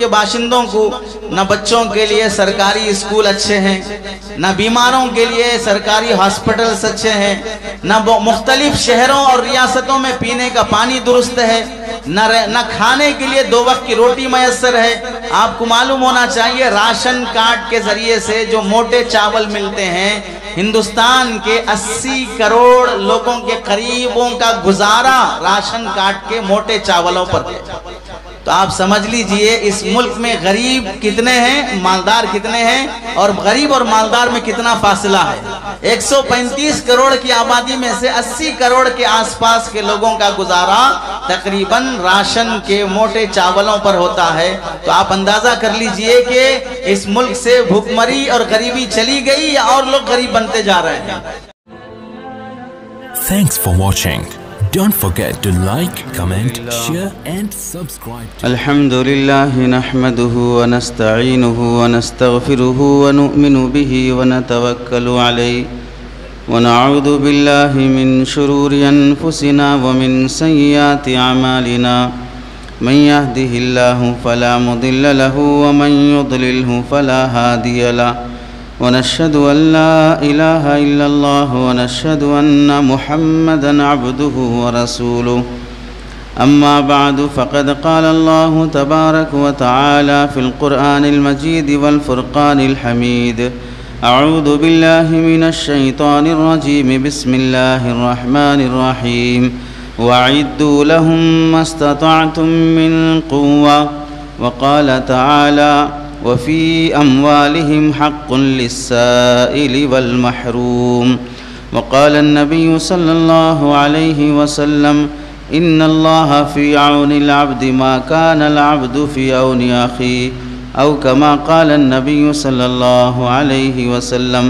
کے باشندوں کو نہ بچوں کے لیے سرکاری اسکول اچھے ہیں، نہ بیماروں کے لیے سرکاری ہاسپٹلز اچھے ہیں، نہ مختلف شہروں اور ریاستوں میں پینے کا پانی درست ہے، نہ کھانے کے لیے 2 وقت کی روٹی میسر ہے۔ آپ کو معلوم ہونا چاہیے راشن کارڈ کے ذریعے سے جو موٹے چاول ملتے ہیں، ہندوستان کے 80 کروڑ لوگوں کے قریبوں کا گزارا راشن کارڈ کے موٹے چاولوں پر ہے۔ تو آپ سمجھ لیجئے اس ملک میں غریب کتنے ہیں، مالدار کتنے ہیں، اور غریب اور مالدار میں کتنا فاصلہ ہے۔ 135 کروڑ کی آبادی میں سے 80 کروڑ کے آس پاس کے لوگوں کا گزارا تقریباً راشن کے موٹے چاولوں پر ہوتا ہے۔ تو آپ اندازہ کر لیجئے کہ اس ملک سے بھوکمری اور غریبی چلی گئی یا اور لوگ غریب بنتے جا رہے ہیں۔ Thanks for watching. Don't forget to like, comment, share and subscribe. الحمد لله نحمده ونستعينه ونستغفره ونؤمن به ونتوكل عليه ونعوذ بالله من شرور أنفسنا ومن سيئات أعمالنا من يهده الله فلا مضل له ومن يضلله فلا هادي له ونشهد أن لا إله إلا الله ونشهد أن محمدًا عبده ورسوله أما بعد فقد قال الله تبارك وتعالى في القرآن المجيد والفرقان الحميد أعوذ بالله من الشيطان الرجيم بسم الله الرحمن الرحيم وأعدوا لهم ما استطعتم من قوة وقال تعالى وفي أموالهم حق للسائل والمحروم وقال النبي صلى الله عليه وسلم إن الله في عون العبد ما كان العبد في عون أخيه أو كما قال النبي صلى الله عليه وسلم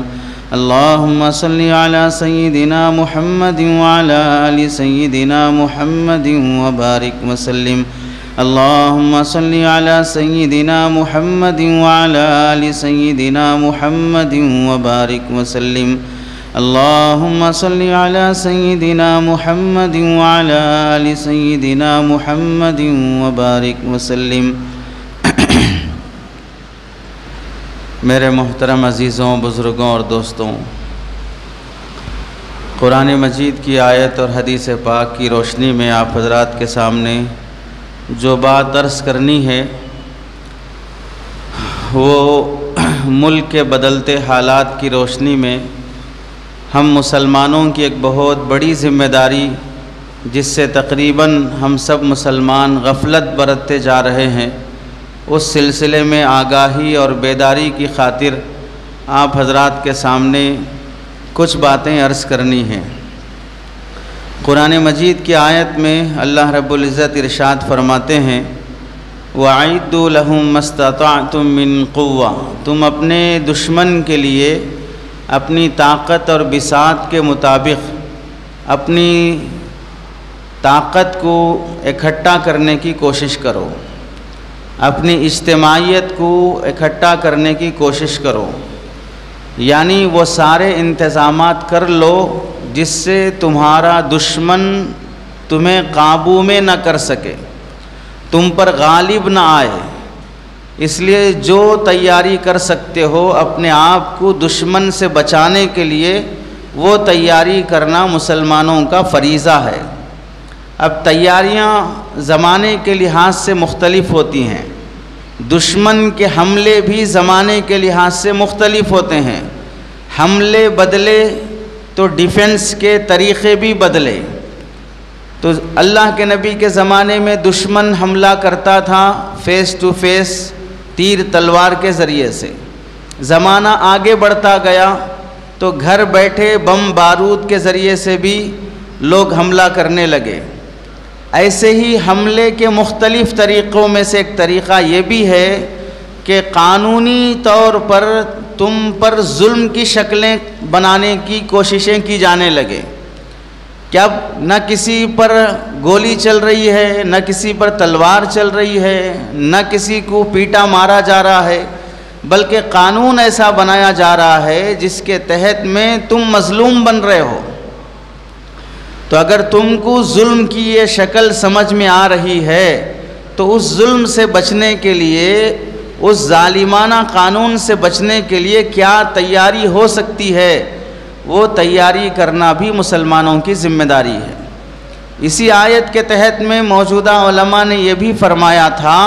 اللهم صل على سيدنا محمد وعلى آل سيدنا محمد وبارك وسلم اللهم صل على سيدنا محمد وعلى آل سيدنا محمد وبارك وسلم اللهم صل على سيدنا محمد وعلى آل سيدنا محمد وبارك وسلم۔ میرے محترم عزیزوں، بزرگوں اور دوستوں، قرآن مجید کی آیت اور حدیث پاک کی روشنی میں آپ حضرات کے سامنے جو بات عرض کرنی ہے وہ ملک کے بدلتے حالات کی روشنی میں ہم مسلمانوں کی ایک بہت بڑی ذمہ داری جس سے تقریباً ہم سب مسلمان غفلت برتتے جا رہے ہیں، اس سلسلے میں آگاہی اور بیداری کی خاطر آپ حضرات کے سامنے کچھ باتیں عرض کرنی ہیں۔ قرآن مجید کی آیت میں اللہ رب العزت ارشاد فرماتے ہیں وَأَعِدُّوا لَهُم مَّا اسْتَطَعْتُم مِّن قُوَّةٍ، تم اپنے دشمن کے لیے اپنی طاقت اور بساط کے مطابق اپنی طاقت کو اکٹھا کرنے کی کوشش کرو، اپنی اجتماعیت کو اکٹھا کرنے کی کوشش کرو، یعنی وہ سارے انتظامات کر لو جس سے تمہارا دشمن تمہیں قابو میں نہ کر سکے، تم پر غالب نہ آئے۔ اس لیے جو تیاری کر سکتے ہو اپنے آپ کو دشمن سے بچانے کے لیے وہ تیاری کرنا مسلمانوں کا فریضہ ہے۔ اب تیاریاں زمانے کے لحاظ سے مختلف ہوتی ہیں، دشمن کے حملے بھی زمانے کے لحاظ سے مختلف ہوتے ہیں، حملے بدلے تو ڈیفنس کے طریقے بھی بدلے۔ تو اللہ کے نبی کے زمانے میں دشمن حملہ کرتا تھا فیس ٹو فیس، تیر تلوار کے ذریعے سے۔ زمانہ آگے بڑھتا گیا تو گھر بیٹھے بم بارود کے ذریعے سے بھی لوگ حملہ کرنے لگے۔ ایسے ہی حملے کے مختلف طریقوں میں سے ایک طریقہ یہ بھی ہے کہ قانونی طور پر تم پر ظلم کی شکلیں بنانے کی کوششیں کی جانے لگے کہ اب نہ کسی پر گولی چل رہی ہے، نہ کسی پر تلوار چل رہی ہے، نہ کسی کو پیٹا مارا جا رہا ہے، بلکہ قانون ایسا بنایا جا رہا ہے جس کے تحت میں تم مظلوم بن رہے ہو۔ تو اگر تم کو ظلم کی یہ شکل سمجھ میں آ رہی ہے تو اس ظلم سے بچنے کے لیے، اس ظالمانہ قانون سے بچنے کے لیے کیا تیاری ہو سکتی ہے، وہ تیاری کرنا بھی مسلمانوں کی ذمہ داری ہے۔ اسی آیت کے تحت میں موجودہ علماء نے یہ بھی فرمایا تھا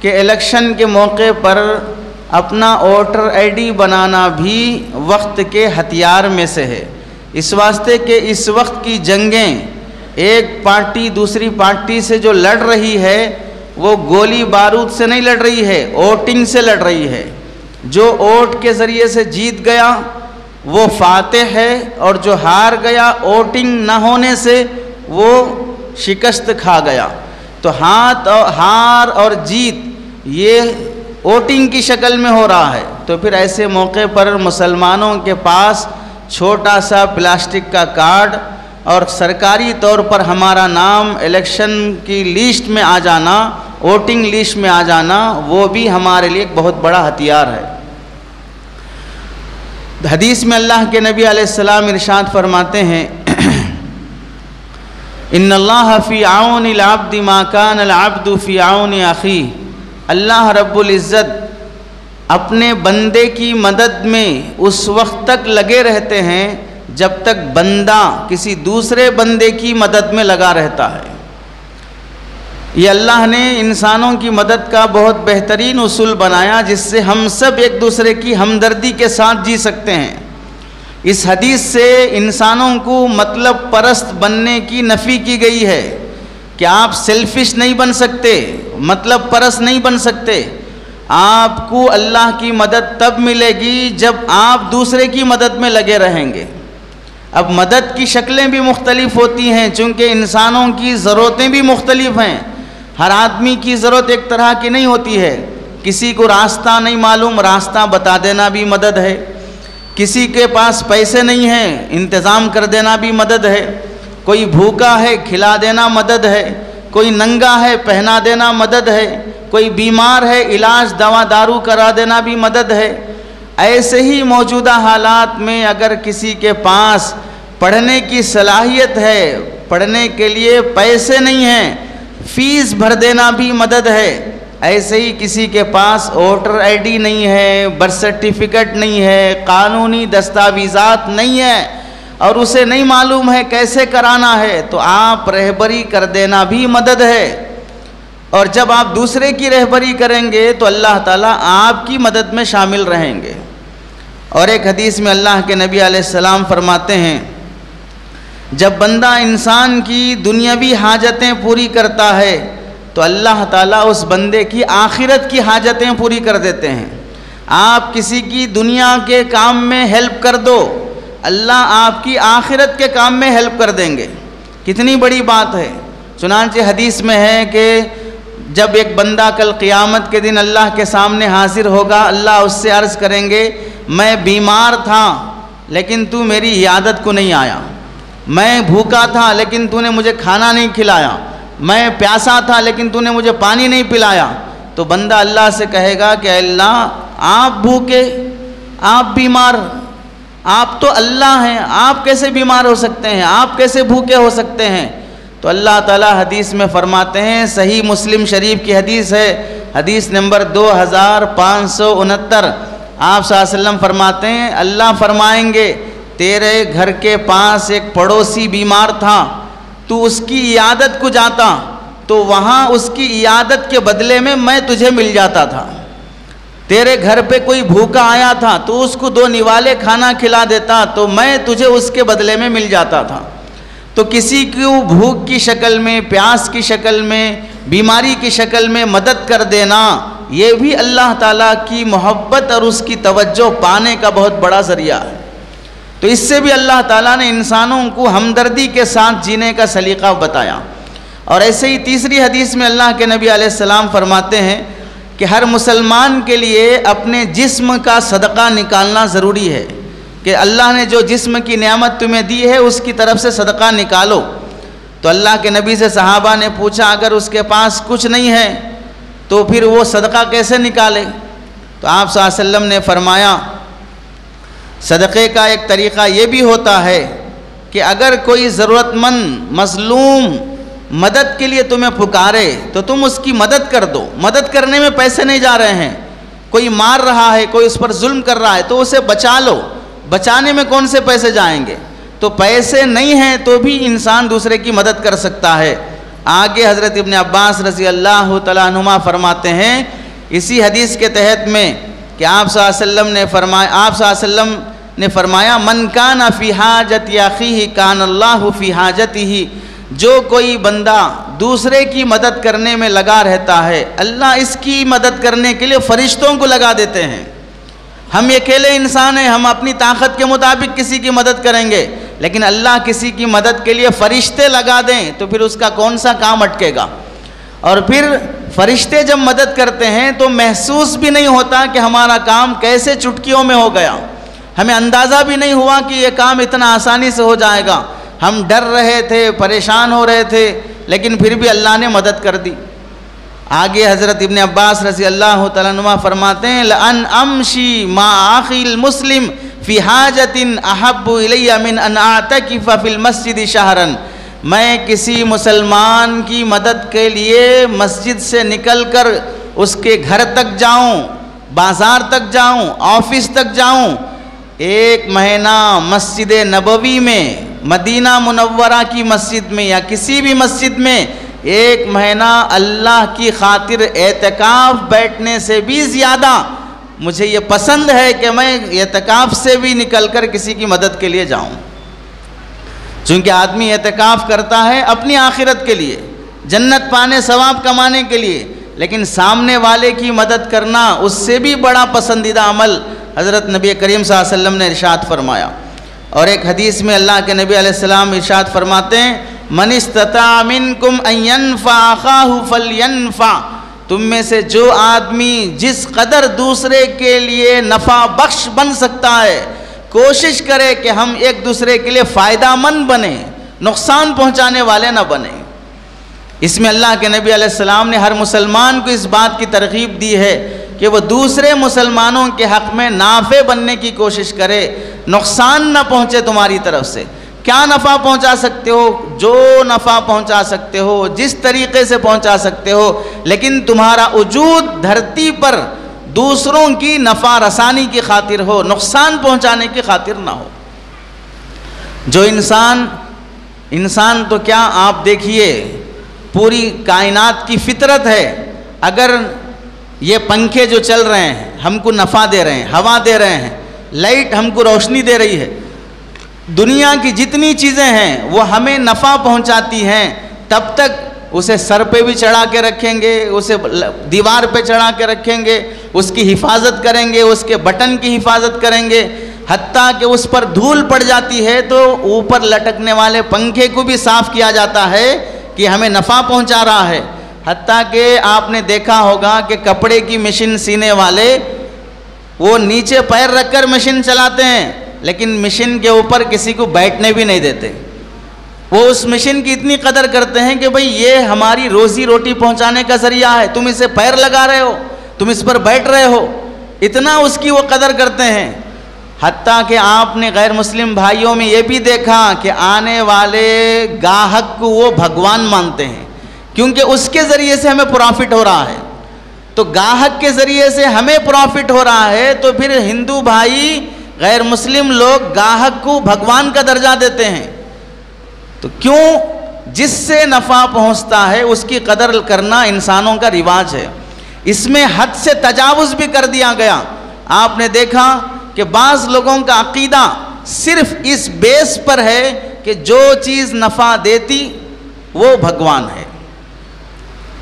کہ الیکشن کے موقع پر اپنا ووٹر آئی ڈی بنانا بھی وقت کے ہتھیار میں سے ہے، اس واسطے کہ اس وقت کی جنگیں ایک پارٹی دوسری پارٹی سے جو لڑ رہی ہے وہ گولی بارود سے نہیں لڑ رہی ہے، ووٹنگ سے لڑ رہی ہے۔ جو ووٹ کے ذریعے سے جیت گیا وہ فاتح ہے، اور جو ہار گیا ووٹنگ نہ ہونے سے وہ شکست کھا گیا۔ تو ہار اور جیت یہ ووٹنگ کی شکل میں ہو رہا ہے۔ تو پھر ایسے موقع پر مسلمانوں کے پاس چھوٹا سا پلاسٹک کا کارڈ اور سرکاری طور پر ہمارا نام الیکشن کی لیسٹ میں آ جانا، ووٹنگ لیسٹ میں آ جانا، وہ بھی ہمارے لیے ایک بہت بڑا ہتھیار ہے۔ حدیث میں اللہ کے نبی علیہ السلام ارشاد فرماتے ہیں، ان اللہ فی عون العبد ما کان العبد فی عون اخیہ، اللہ رب العزت اپنے بندے کی مدد میں اس وقت تک لگے رہتے ہیں جب تک بندہ کسی دوسرے بندے کی مدد میں لگا رہتا ہے۔ یہ اللہ نے انسانوں کی مدد کا بہت بہترین اصول بنایا جس سے ہم سب ایک دوسرے کی ہمدردی کے ساتھ جی سکتے ہیں۔ اس حدیث سے انسانوں کو مطلب پرست بننے کی نفی کی گئی ہے کہ آپ سیلفش نہیں بن سکتے، مطلب پرست نہیں بن سکتے۔ آپ کو اللہ کی مدد تب ملے گی جب آپ دوسرے کی مدد میں لگے رہیں گے۔ اب مدد کی شکلیں بھی مختلف ہوتی ہیں چونکہ انسانوں کی ضرورتیں بھی مختلف ہیں۔ ہر آدمی کی ضرورت ایک طرح کی نہیں ہوتی ہے۔ کسی کو راستہ نہیں معلوم، راستہ بتا دینا بھی مدد ہے۔ کسی کے پاس پیسے نہیں ہیں، انتظام کر دینا بھی مدد ہے۔ کوئی بھوکا ہے، کھلا دینا مدد ہے۔ کوئی ننگا ہے، پہنا دینا مدد ہے۔ کوئی بیمار ہے، علاج دوا دارو کرا دینا بھی مدد ہے۔ ایسے ہی موجودہ حالات میں اگر کسی کے پاس پڑھنے کی صلاحیت ہے، پڑھنے کے لیے پیسے نہیں ہیں، فیس بھر دینا بھی مدد ہے۔ ایسے ہی کسی کے پاس ووٹر آئی ڈی نہیں ہے، برتھ سرٹیفکیٹ نہیں ہے، قانونی دستاویزات نہیں ہے اور اسے نہیں معلوم ہے کیسے کرانا ہے، تو آپ رہبری کر دینا بھی مدد ہے۔ اور جب آپ دوسرے کی رہبری کریں گے تو اللہ تعالیٰ آپ کی مدد میں شامل رہیں گے۔ اور ایک حدیث میں اللہ کے نبی علیہ السلام فرماتے ہیں، جب بندہ انسان کی دنیاوی حاجتیں پوری کرتا ہے تو اللہ تعالیٰ اس بندے کی آخرت کی حاجتیں پوری کر دیتے ہیں۔ آپ کسی کی دنیا کے کام میں ہیلپ کر دو، اللہ آپ کی آخرت کے کام میں ہیلپ کر دیں گے۔ کتنی بڑی بات ہے۔ چنانچہ حدیث میں ہے کہ جب ایک بندہ کل قیامت کے دن اللہ کے سامنے حاضر ہوگا، اللہ اس سے عرض کریں گے، میں بیمار تھا لیکن تو میری عیادت کو نہیں آیا، میں بھوکا تھا لیکن تو نے مجھے کھانا نہیں کھلایا، میں پیاسا تھا لیکن تو نے مجھے پانی نہیں پلایا۔ تو بندہ اللہ سے کہے گا کہ اللہ آپ بھوکے، آپ بیمار، آپ تو اللہ ہیں، آپ کیسے بیمار ہو سکتے ہیں، آپ کیسے بھوکے ہو سکتے ہیں؟ تو اللہ تعالیٰ حدیث میں فرماتے ہیں، صحیح مسلم شریف کی حدیث ہے، حدیث نمبر 2569، آپ صلی اللہ علیہ وسلم فرماتے ہیں، اللہ فرمائیں گے تیرے گھر کے پاس ایک پڑوسی بیمار تھا، تو اس کی عیادت کو جاتا تو وہاں اس کی عیادت کے بدلے میں میں تجھے مل جاتا تھا۔ تیرے گھر پہ کوئی بھوکا آیا تھا تو اس کو 2 نوالے کھانا کھلا دیتا تو میں تجھے اس کے بدلے میں مل جاتا تھا۔ تو کسی کو بھوک کی شکل میں، پیاس کی شکل میں، بیماری کی شکل میں مدد کر دینا، یہ بھی اللہ تعالیٰ کی محبت اور اس کی توجہ پانے کا بہت بڑا ذریعہ ہے۔ تو اس سے بھی اللہ تعالیٰ نے انسانوں کو ہمدردی کے ساتھ جینے کا سلیقہ بتایا۔ اور ایسے ہی تیسری حدیث میں اللہ کے نبی علیہ السلام فرماتے ہیں کہ ہر مسلمان کے لیے اپنے جسم کا صدقہ نکالنا ضروری ہے، کہ اللہ نے جو جسم کی نعمت تمہیں دی ہے اس کی طرف سے صدقہ نکالو۔ تو اللہ کے نبی سے صحابہ نے پوچھا، اگر اس کے پاس کچھ نہیں ہے تو پھر وہ صدقہ کیسے نکالے؟ تو آپ صلی اللہ علیہ وسلم نے فرمایا، صدقے کا ایک طریقہ یہ بھی ہوتا ہے کہ اگر کوئی ضرورت مند، مظلوم مدد کے لیے تمہیں پکارے تو تم اس کی مدد کر دو. مدد کرنے میں پیسے نہیں جا رہے ہیں. کوئی مار رہا ہے, کوئی اس پر ظلم کر رہا ہے تو اسے بچا لو. بچانے میں کون سے پیسے جائیں گے؟ تو پیسے نہیں ہیں تو بھی انسان دوسرے کی مدد کر سکتا ہے. آگے حضرت ابن عباس رضی اللہ تعالیٰ عنہما فرماتے ہیں اسی حدیث کے تحت میں کہ آپ صلی اللہ علیہ وسلم نے فرمایا من کان فی حاجت اخیہ کان اللہ فی حاجتہ. جو کوئی بندہ دوسرے کی مدد کرنے میں لگا رہتا ہے اللہ اس کی مدد کرنے کے لیے فرشتوں کو لگا دیتے ہیں. ہم اکیلے انسان ہیں, ہم اپنی طاقت کے مطابق کسی کی مدد کریں گے, لیکن اللہ کسی کی مدد کے لیے فرشتے لگا دیں تو پھر اس کا کون سا کام اٹکے گا. اور پھر فرشتے جب مدد کرتے ہیں تو محسوس بھی نہیں ہوتا کہ ہمارا کام کیسے چٹکیوں میں ہو گیا. ہمیں اندازہ بھی نہیں ہوا کہ یہ کام اتنا آسانی سے ہو جائے گا. ہم ڈر رہے تھے, پریشان ہو رہے تھے, لیکن پھر بھی اللہ نے مدد کر دی. آگے حضرت ابن عباس رضی اللہ تعالیٰ عنہ فرماتے ہیں لَأَنْ أَمْشِي مَعَ أَخِي الْمُسْلِمِ فِي حَاجَةٍ أَحَبُّ إِلَيَّ مِنْ أَنْ أَعْتَكِفَ فِي الْمَسْجِدِ شَهْرًا. میں کسی مسلمان کی مدد کے لیے مسجد سے نکل کر اس کے گھر تک جاؤں, بازار تک جاؤں, آفس تک جاؤں, 1 مہینہ مسجد نبوی میں, مدینہ منورہ کی مسجد میں یا کسی بھی مسجد میں 1 مہینہ اللہ کی خاطر اعتکاف بیٹھنے سے بھی زیادہ مجھے یہ پسند ہے کہ میں اعتکاف سے بھی نکل کر کسی کی مدد کے لیے جاؤں. چونکہ آدمی اعتکاف کرتا ہے اپنی آخرت کے لیے, جنت پانے, ثواب کمانے کے لیے, لیکن سامنے والے کی مدد کرنا اس سے بھی بڑا پسندیدہ عمل حضرت نبی کریم صلی اللہ علیہ وسلم نے ارشاد فرمایا. اور ایک حدیث میں اللہ کے نبی علیہ السلام ارشاد فرماتے ہیں من استطاع منکم ان ينفع اخاہ فلینفع. تم میں سے جو آدمی جس قدر دوسرے کے لیے نفع بخش بن سکتا ہے کوشش کرے کہ ہم ایک دوسرے کے لیے فائدہ مند بنیں, نقصان پہنچانے والے نہ بنیں. اس میں اللہ کے نبی علیہ السلام نے ہر مسلمان کو اس بات کی ترغیب دی ہے کہ وہ دوسرے مسلمانوں کے حق میں نافع بننے کی کوشش کرے, نقصان نہ پہنچے تمہاری طرف سے. کیا نفع پہنچا سکتے ہو؟ جو نفع پہنچا سکتے ہو, جس طریقے سے پہنچا سکتے ہو, لیکن تمہارا وجود دھرتی پر دوسروں کی نفع رسانی کی خاطر ہو, نقصان پہنچانے کی خاطر نہ ہو. جو انسان تو کیا, آپ دیکھیے پوری کائنات کی فطرت ہے. اگر یہ پنکھے جو چل رہے ہیں ہم کو نفع دے رہے ہیں, ہوا دے رہے ہیں, لائٹ ہم کو روشنی دے رہی ہے, دنیا کی جتنی چیزیں ہیں وہ ہمیں نفع پہنچاتی ہیں, تب تک اسے سر پہ بھی چڑھا کے رکھیں گے, اسے دیوار پہ چڑھا کے رکھیں گے, اس کی حفاظت کریں گے, اس کے بٹن کی حفاظت کریں گے. حتیٰ کہ اس پر دھول پڑ جاتی ہے تو اوپر لٹکنے والے پنکھے کو بھی صاف کیا جاتا ہے کہ ہمیں نفع پہنچا رہا ہے. حتیٰ کہ آپ نے دیکھا ہوگا کہ کپڑے کی مشین سینے والے وہ نیچے پیر رکھ کر مشین چلاتے ہیں, لیکن مشین کے اوپر کسی کو بیٹھنے بھی نہیں دیتے. وہ اس مشین کی اتنی قدر کرتے ہیں کہ بھئی یہ ہماری روزی روٹی پہنچانے کا ذریعہ ہے, تم اسے پیر لگا رہے ہو, تم اس پر بیٹھ رہے ہو, اتنا اس کی وہ قدر کرتے ہیں. حتیٰ کہ آپ نے غیر مسلم بھائیوں میں یہ بھی دیکھا کہ آنے والے گاہک کو وہ بھگوان مانتے ہیں, کیونکہ اس کے ذریعے سے ہمیں پروفٹ ہو رہا ہے. تو گاہک کے ذریعے سے ہمیں پروفٹ ہو رہا ہے, تو پھر ہندو بھائی, غیر مسلم لوگ گاہک کو بھگوان کا درجہ دیتے ہیں. تو کیوں؟ جس سے نفع پہنچتا ہے اس کی قدر کرنا انسانوں کا رواج ہے. اس میں حد سے تجاوز بھی کر دیا گیا. آپ نے دیکھا کہ بعض لوگوں کا عقیدہ صرف اس بیس پر ہے کہ جو چیز نفع دیتی وہ بھگوان ہے.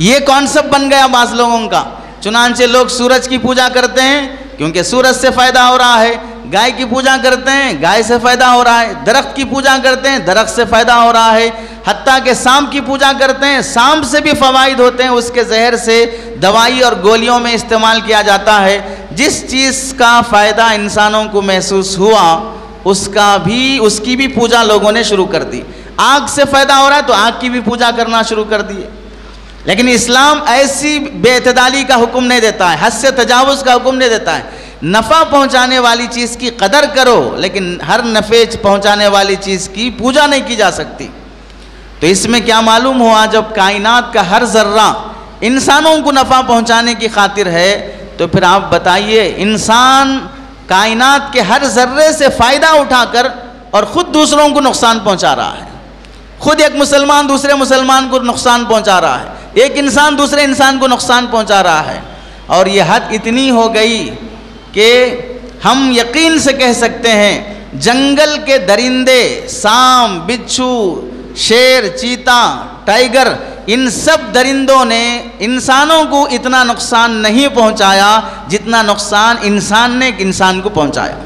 یہ کانسیپٹ بن گیا بعض لوگوں کا. چنانچہ لوگ سورج کی پوجا کرتے ہیں کیونکہ سورج سے فائدہ ہو رہا ہے, گائے کی پوجا کرتے ہیں, گائے سے فائدہ ہو رہا ہے, درخت کی پوجا کرتے ہیں, درخت سے فائدہ ہو رہا ہے, حتیٰ کہ سانپ کی پوجا کرتے ہیں, سانپ سے بھی فوائد ہوتے ہیں, اس کے زہر سے دوائی اور گولیوں میں استعمال کیا جاتا ہے. جس چیز کا فائدہ انسانوں کو محسوس ہوا اس کی بھی پوجا لوگوں نے شروع کر دی. آگ سے فائدہ ہو رہا ہے تو آگ کی بھی پوجا کرنا شروع کر دی. لیکن اسلام ایسی بے اعتدالی کا حکم نہیں دیتا ہے, حد سے تجاوز کا حکم نہیں دیتا ہے. نفع پہنچانے والی چیز کی قدر کرو, لیکن ہر نفع پہنچانے والی چیز کی پوجا نہیں کی جا سکتی. تو اس میں کیا معلوم ہوا، جب کائنات کا ہر ذرہ انسانوں کو نفع پہنچانے کی خاطر ہے، تو پھر آپ بتائیے انسان کائنات کے ہر ذرے سے فائدہ اٹھا کر اور خود دوسروں کو نقصان پہنچا رہا ہے. خود ایک مسلمان دوسرے مسلمان کو نقصان پہنچا رہا ہے، ایک انسان دوسرے انسان کو نقصان پہنچا رہا ہے. اور یہ حد اتنی ہو گئی کہ ہم یقین سے کہہ سکتے ہیں جنگل کے درندے، سانپ، بچھو، شیر، چیتا، ٹائیگر، ان سب درندوں نے انسانوں کو اتنا نقصان نہیں پہنچایا جتنا نقصان انسان نے انسان کو پہنچایا.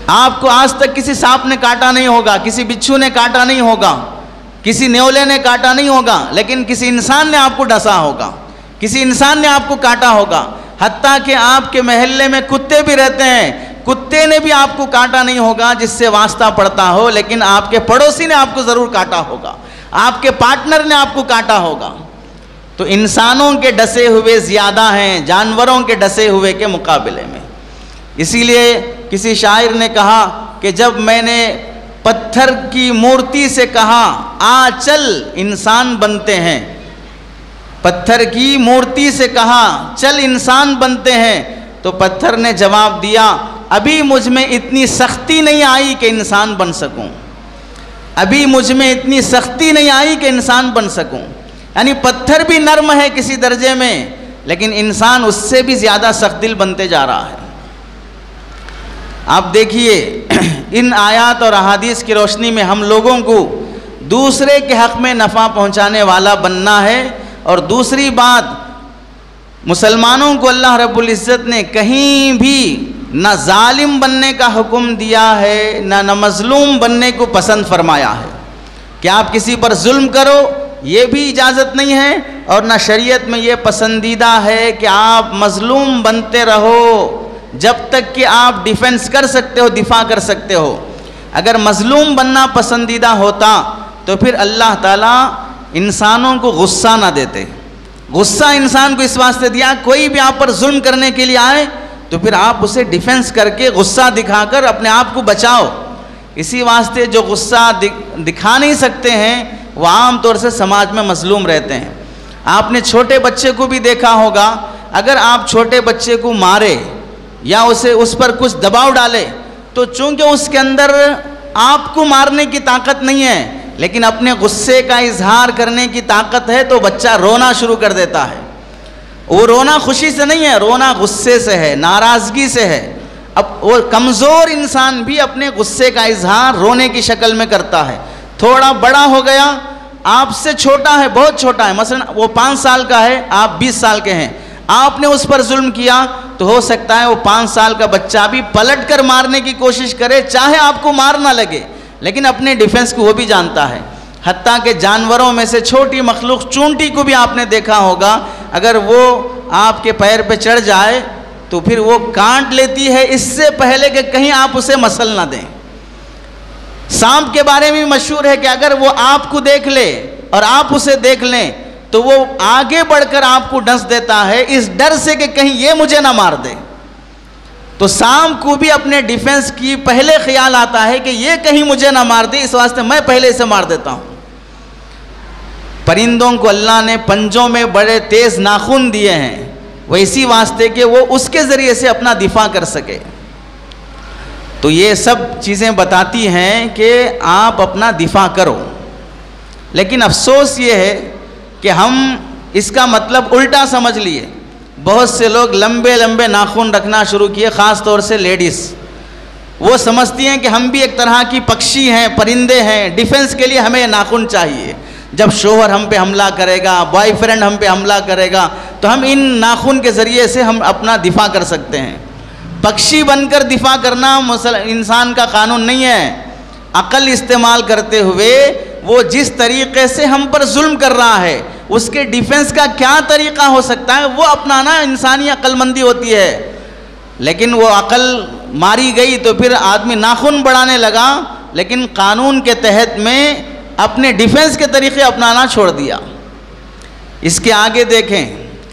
آپ کو آج تک کسی سانپ نے کاٹا نہیں ہوگا، کسی بچھو نے کاٹا نہیں ہوگا، کسی نیولے نے کاٹا نہیں ہوگا، لیکن کسی انسان نے آپ کو ڈسا ہوگا، کسی انسان نے آپ کو کاٹا ہوگا. حتیٰ کہ آپ کے محلے میں کتے بھی رہتے ہیں، کتے نے بھی آپ کو کاٹا نہیں ہوگا جس سے واسطہ پڑتا ہو، لیکن آپ کے پڑوسی نے آپ کو ضرور کاٹا ہوگا، آپ کے پارٹنر نے آپ کو کاٹا ہوگا. تو انسانوں کے ڈسے ہوئے زیادہ ہیں جانوروں کے ڈسے ہوئے کے مقابلے میں. اسی لیے کسی شاعر نے کہا کہ جب میں نے پتھر کی مورتی سے کہا آ چل انسان بنتے ہیں، پتھر کی مورتی سے کہا چل انسان بنتے ہیں، تو پتھر نے جواب دیا ابھی مجھ میں اتنی سختی نہیں آئی کہ انسان بن سکوں، ابھی مجھ میں اتنی سختی نہیں آئی کہ انسان بن سکوں. یعنی پتھر بھی نرم ہے کسی درجے میں، لیکن انسان اس سے بھی زیادہ سخت دل بنتے جا رہا ہے. آپ دیکھیے ان آیات اور احادیث کی روشنی میں ہم لوگوں کو دوسرے کے حق میں نفع پہنچانے والا بننا ہے. اور دوسری بات، مسلمانوں کو اللہ رب العزت نے کہیں بھی نہ ظالم بننے کا حکم دیا ہے نہ مظلوم بننے کو پسند فرمایا ہے کہ آپ کسی پر ظلم کرو، یہ بھی اجازت نہیں ہے. اور نہ شریعت میں یہ پسندیدہ ہے کہ آپ مظلوم بنتے رہو جب تک کہ آپ ڈیفنس کر سکتے ہو، دفاع کر سکتے ہو. اگر مظلوم بننا پسندیدہ ہوتا تو پھر اللہ تعالیٰ انسانوں کو غصہ نہ دیتے. غصہ انسان کو اس واسطے دیا کوئی بھی آپ پر ظلم کرنے کے لیے آئے تو پھر آپ اسے ڈیفنس کر کے غصہ دکھا کر اپنے آپ کو بچاؤ. اسی واسطے جو غصہ دکھا نہیں سکتے ہیں وہ عام طور سے سماج میں مظلوم رہتے ہیں. آپ نے چھوٹے بچے کو بھی دیکھا ہوگا، اگر آپ چھوٹے بچے کو مارے یا اس پر کچھ دباؤ ڈالے تو چونکہ اس کے اندر آپ کو مارنے کی طاقت نہیں ہے لیکن اپنے غصے کا اظہار کرنے کی طاقت ہے، تو بچہ رونا شروع کر دیتا ہے. وہ رونا خوشی سے نہیں ہے، رونا غصے سے ہے، ناراضگی سے ہے. اب وہ کمزور انسان بھی اپنے غصے کا اظہار رونے کی شکل میں کرتا ہے. تھوڑا بڑا ہو گیا، آپ سے چھوٹا ہے، بہت چھوٹا ہے، مثلا وہ 5 سال کا ہے، آپ 20 سال کے ہیں، آپ نے اس پر ظلم کیا تو ہو سکتا ہے وہ 5 سال کا بچہ بھی پلٹ کر مارنے کی کوشش کرے، چاہے آپ کو مار نہ لگے لیکن اپنے ڈیفنس کو وہ بھی جانتا ہے. حتیٰ کہ جانوروں میں سے چھوٹی مخلوق چونٹی کو بھی آپ نے دیکھا ہوگا، اگر وہ آپ کے پیر پہ چڑھ جائے تو پھر وہ کانٹ لیتی ہے اس سے پہلے کہ کہیں آپ اسے مسل نہ دیں. سانپ کے بارے میں مشہور ہے کہ اگر وہ آپ کو دیکھ لے اور آپ اسے دیکھ لیں تو وہ آگے بڑھ کر آپ کو ڈس دیتا ہے اس ڈر سے کہ کہیں یہ مجھے نہ مار دے. تو سانپ کو بھی اپنے ڈیفنس کی پہلے خیال آتا ہے کہ یہ کہیں مجھے نہ مار دے، اس واسطے میں پہلے اسے مار دیتا ہوں. پرندوں کو اللہ نے پنجوں میں بڑے تیز ناخن دیے ہیں، وہ اسی واسطے کہ وہ اس کے ذریعے سے اپنا دفاع کر سکے. تو یہ سب چیزیں بتاتی ہیں کہ آپ اپنا دفاع کرو. لیکن افسوس یہ ہے کہ ہم اس کا مطلب الٹا سمجھ لیے. بہت سے لوگ لمبے لمبے ناخن رکھنا شروع کیے، خاص طور سے لیڈیز. وہ سمجھتی ہیں کہ ہم بھی ایک طرح کی پکشی ہیں، پرندے ہیں، ڈیفنس کے لیے ہمیں ناخن چاہیے. جب شوہر ہم پہ حملہ کرے گا، بوائے فرینڈ ہم پہ حملہ کرے گا تو ہم ان ناخن کے ذریعے سے ہم اپنا دفاع کر سکتے ہیں. پکشی بن کر دفاع کرنا انسان کا قانون نہیں ہے. عقل استعمال کرتے ہوئے وہ جس طریقے سے ہم پر ظلم کر رہا ہے اس کے ڈیفنس کا کیا طریقہ ہو سکتا ہے وہ اپنانا انسانی عقل مندی ہوتی ہے. لیکن وہ عقل ماری گئی تو پھر آدمی ناخن بڑھانے لگا، لیکن قانون کے تحت میں اپنے ڈیفنس کے طریقے اپنانا چھوڑ دیا. اس کے آگے دیکھیں،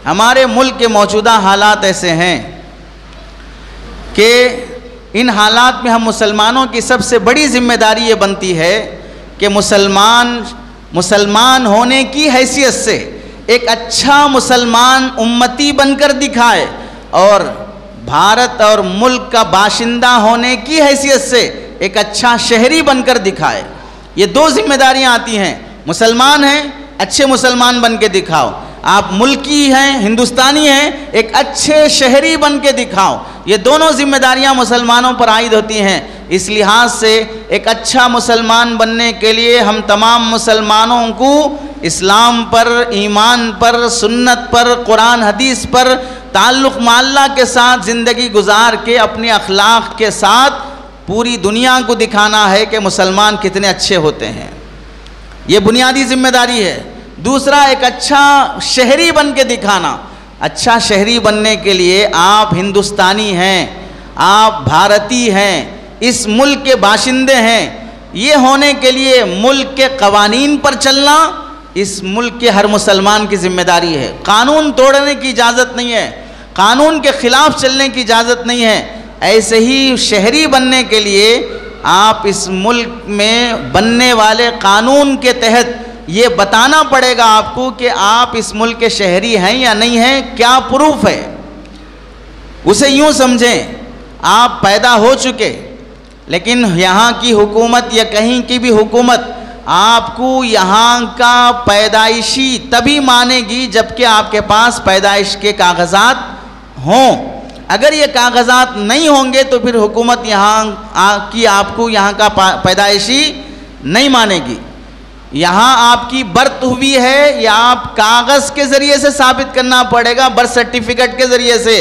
ہمارے ملک کے موجودہ حالات ایسے ہیں کہ ان حالات میں ہم مسلمانوں کی سب سے بڑی ذمہ داری یہ بنتی ہے کہ مسلمان ہونے کی حیثیت سے ایک اچھا مسلمان امتی بن کر دکھائے اور بھارت اور ملک کا باشندہ ہونے کی حیثیت سے ایک اچھا شہری بن کر دکھائے. یہ دو ذمہ داریاں آتی ہیں. مسلمان ہیں، اچھے مسلمان بن کے دکھاؤ. آپ ملکی ہیں، ہندوستانی ہیں، ایک اچھے شہری بن کے دکھاؤ. یہ دونوں ذمہ داریاں مسلمانوں پر عائد ہوتی ہیں. اس لحاظ سے ایک اچھا مسلمان بننے کے لیے ہم تمام مسلمانوں کو اسلام پر، ایمان پر، سنت پر، قرآن حدیث پر تعلق مع اللہ کے ساتھ زندگی گزار کے اپنے اخلاق کے ساتھ پوری دنیا کو دکھانا ہے کہ مسلمان کتنے اچھے ہوتے ہیں. یہ بنیادی ذمہ داری ہے. دوسرا، ایک اچھا شہری بن کے دکھانا. اچھا شہری بننے کے لیے آپ ہندوستانی ہیں، آپ بھارتی ہیں، اس ملک کے باشندے ہیں. یہ ہونے کے لیے ملک کے قوانین پر چلنا اس ملک کے ہر مسلمان کی ذمہ داری ہے. قانون توڑنے کی اجازت نہیں ہے، قانون کے خلاف چلنے کی اجازت نہیں ہے. ایسے ہی شہری بننے کے لیے آپ اس ملک میں بننے والے قانون کے تحت یہ بتانا پڑے گا آپ کو کہ آپ اس ملک کے شہری ہیں یا نہیں ہیں، کیا پروف ہے. اسے یوں سمجھیں، آپ پیدا ہو چکے، لیکن یہاں کی حکومت یا کہیں کی بھی حکومت آپ کو یہاں کا پیدائشی تبھی مانے گی جبکہ آپ کے پاس پیدائش کے کاغذات ہوں. اگر یہ کاغذات نہیں ہوں گے تو پھر حکومت یہاں کی آپ کو یہاں کا پیدائشی نہیں مانے گی. یہاں آپ کی برت ہوئی ہے یا آپ کاغذ کے ذریعے سے ثابت کرنا پڑے گا، برتھ سرٹیفکیٹ کے ذریعے سے.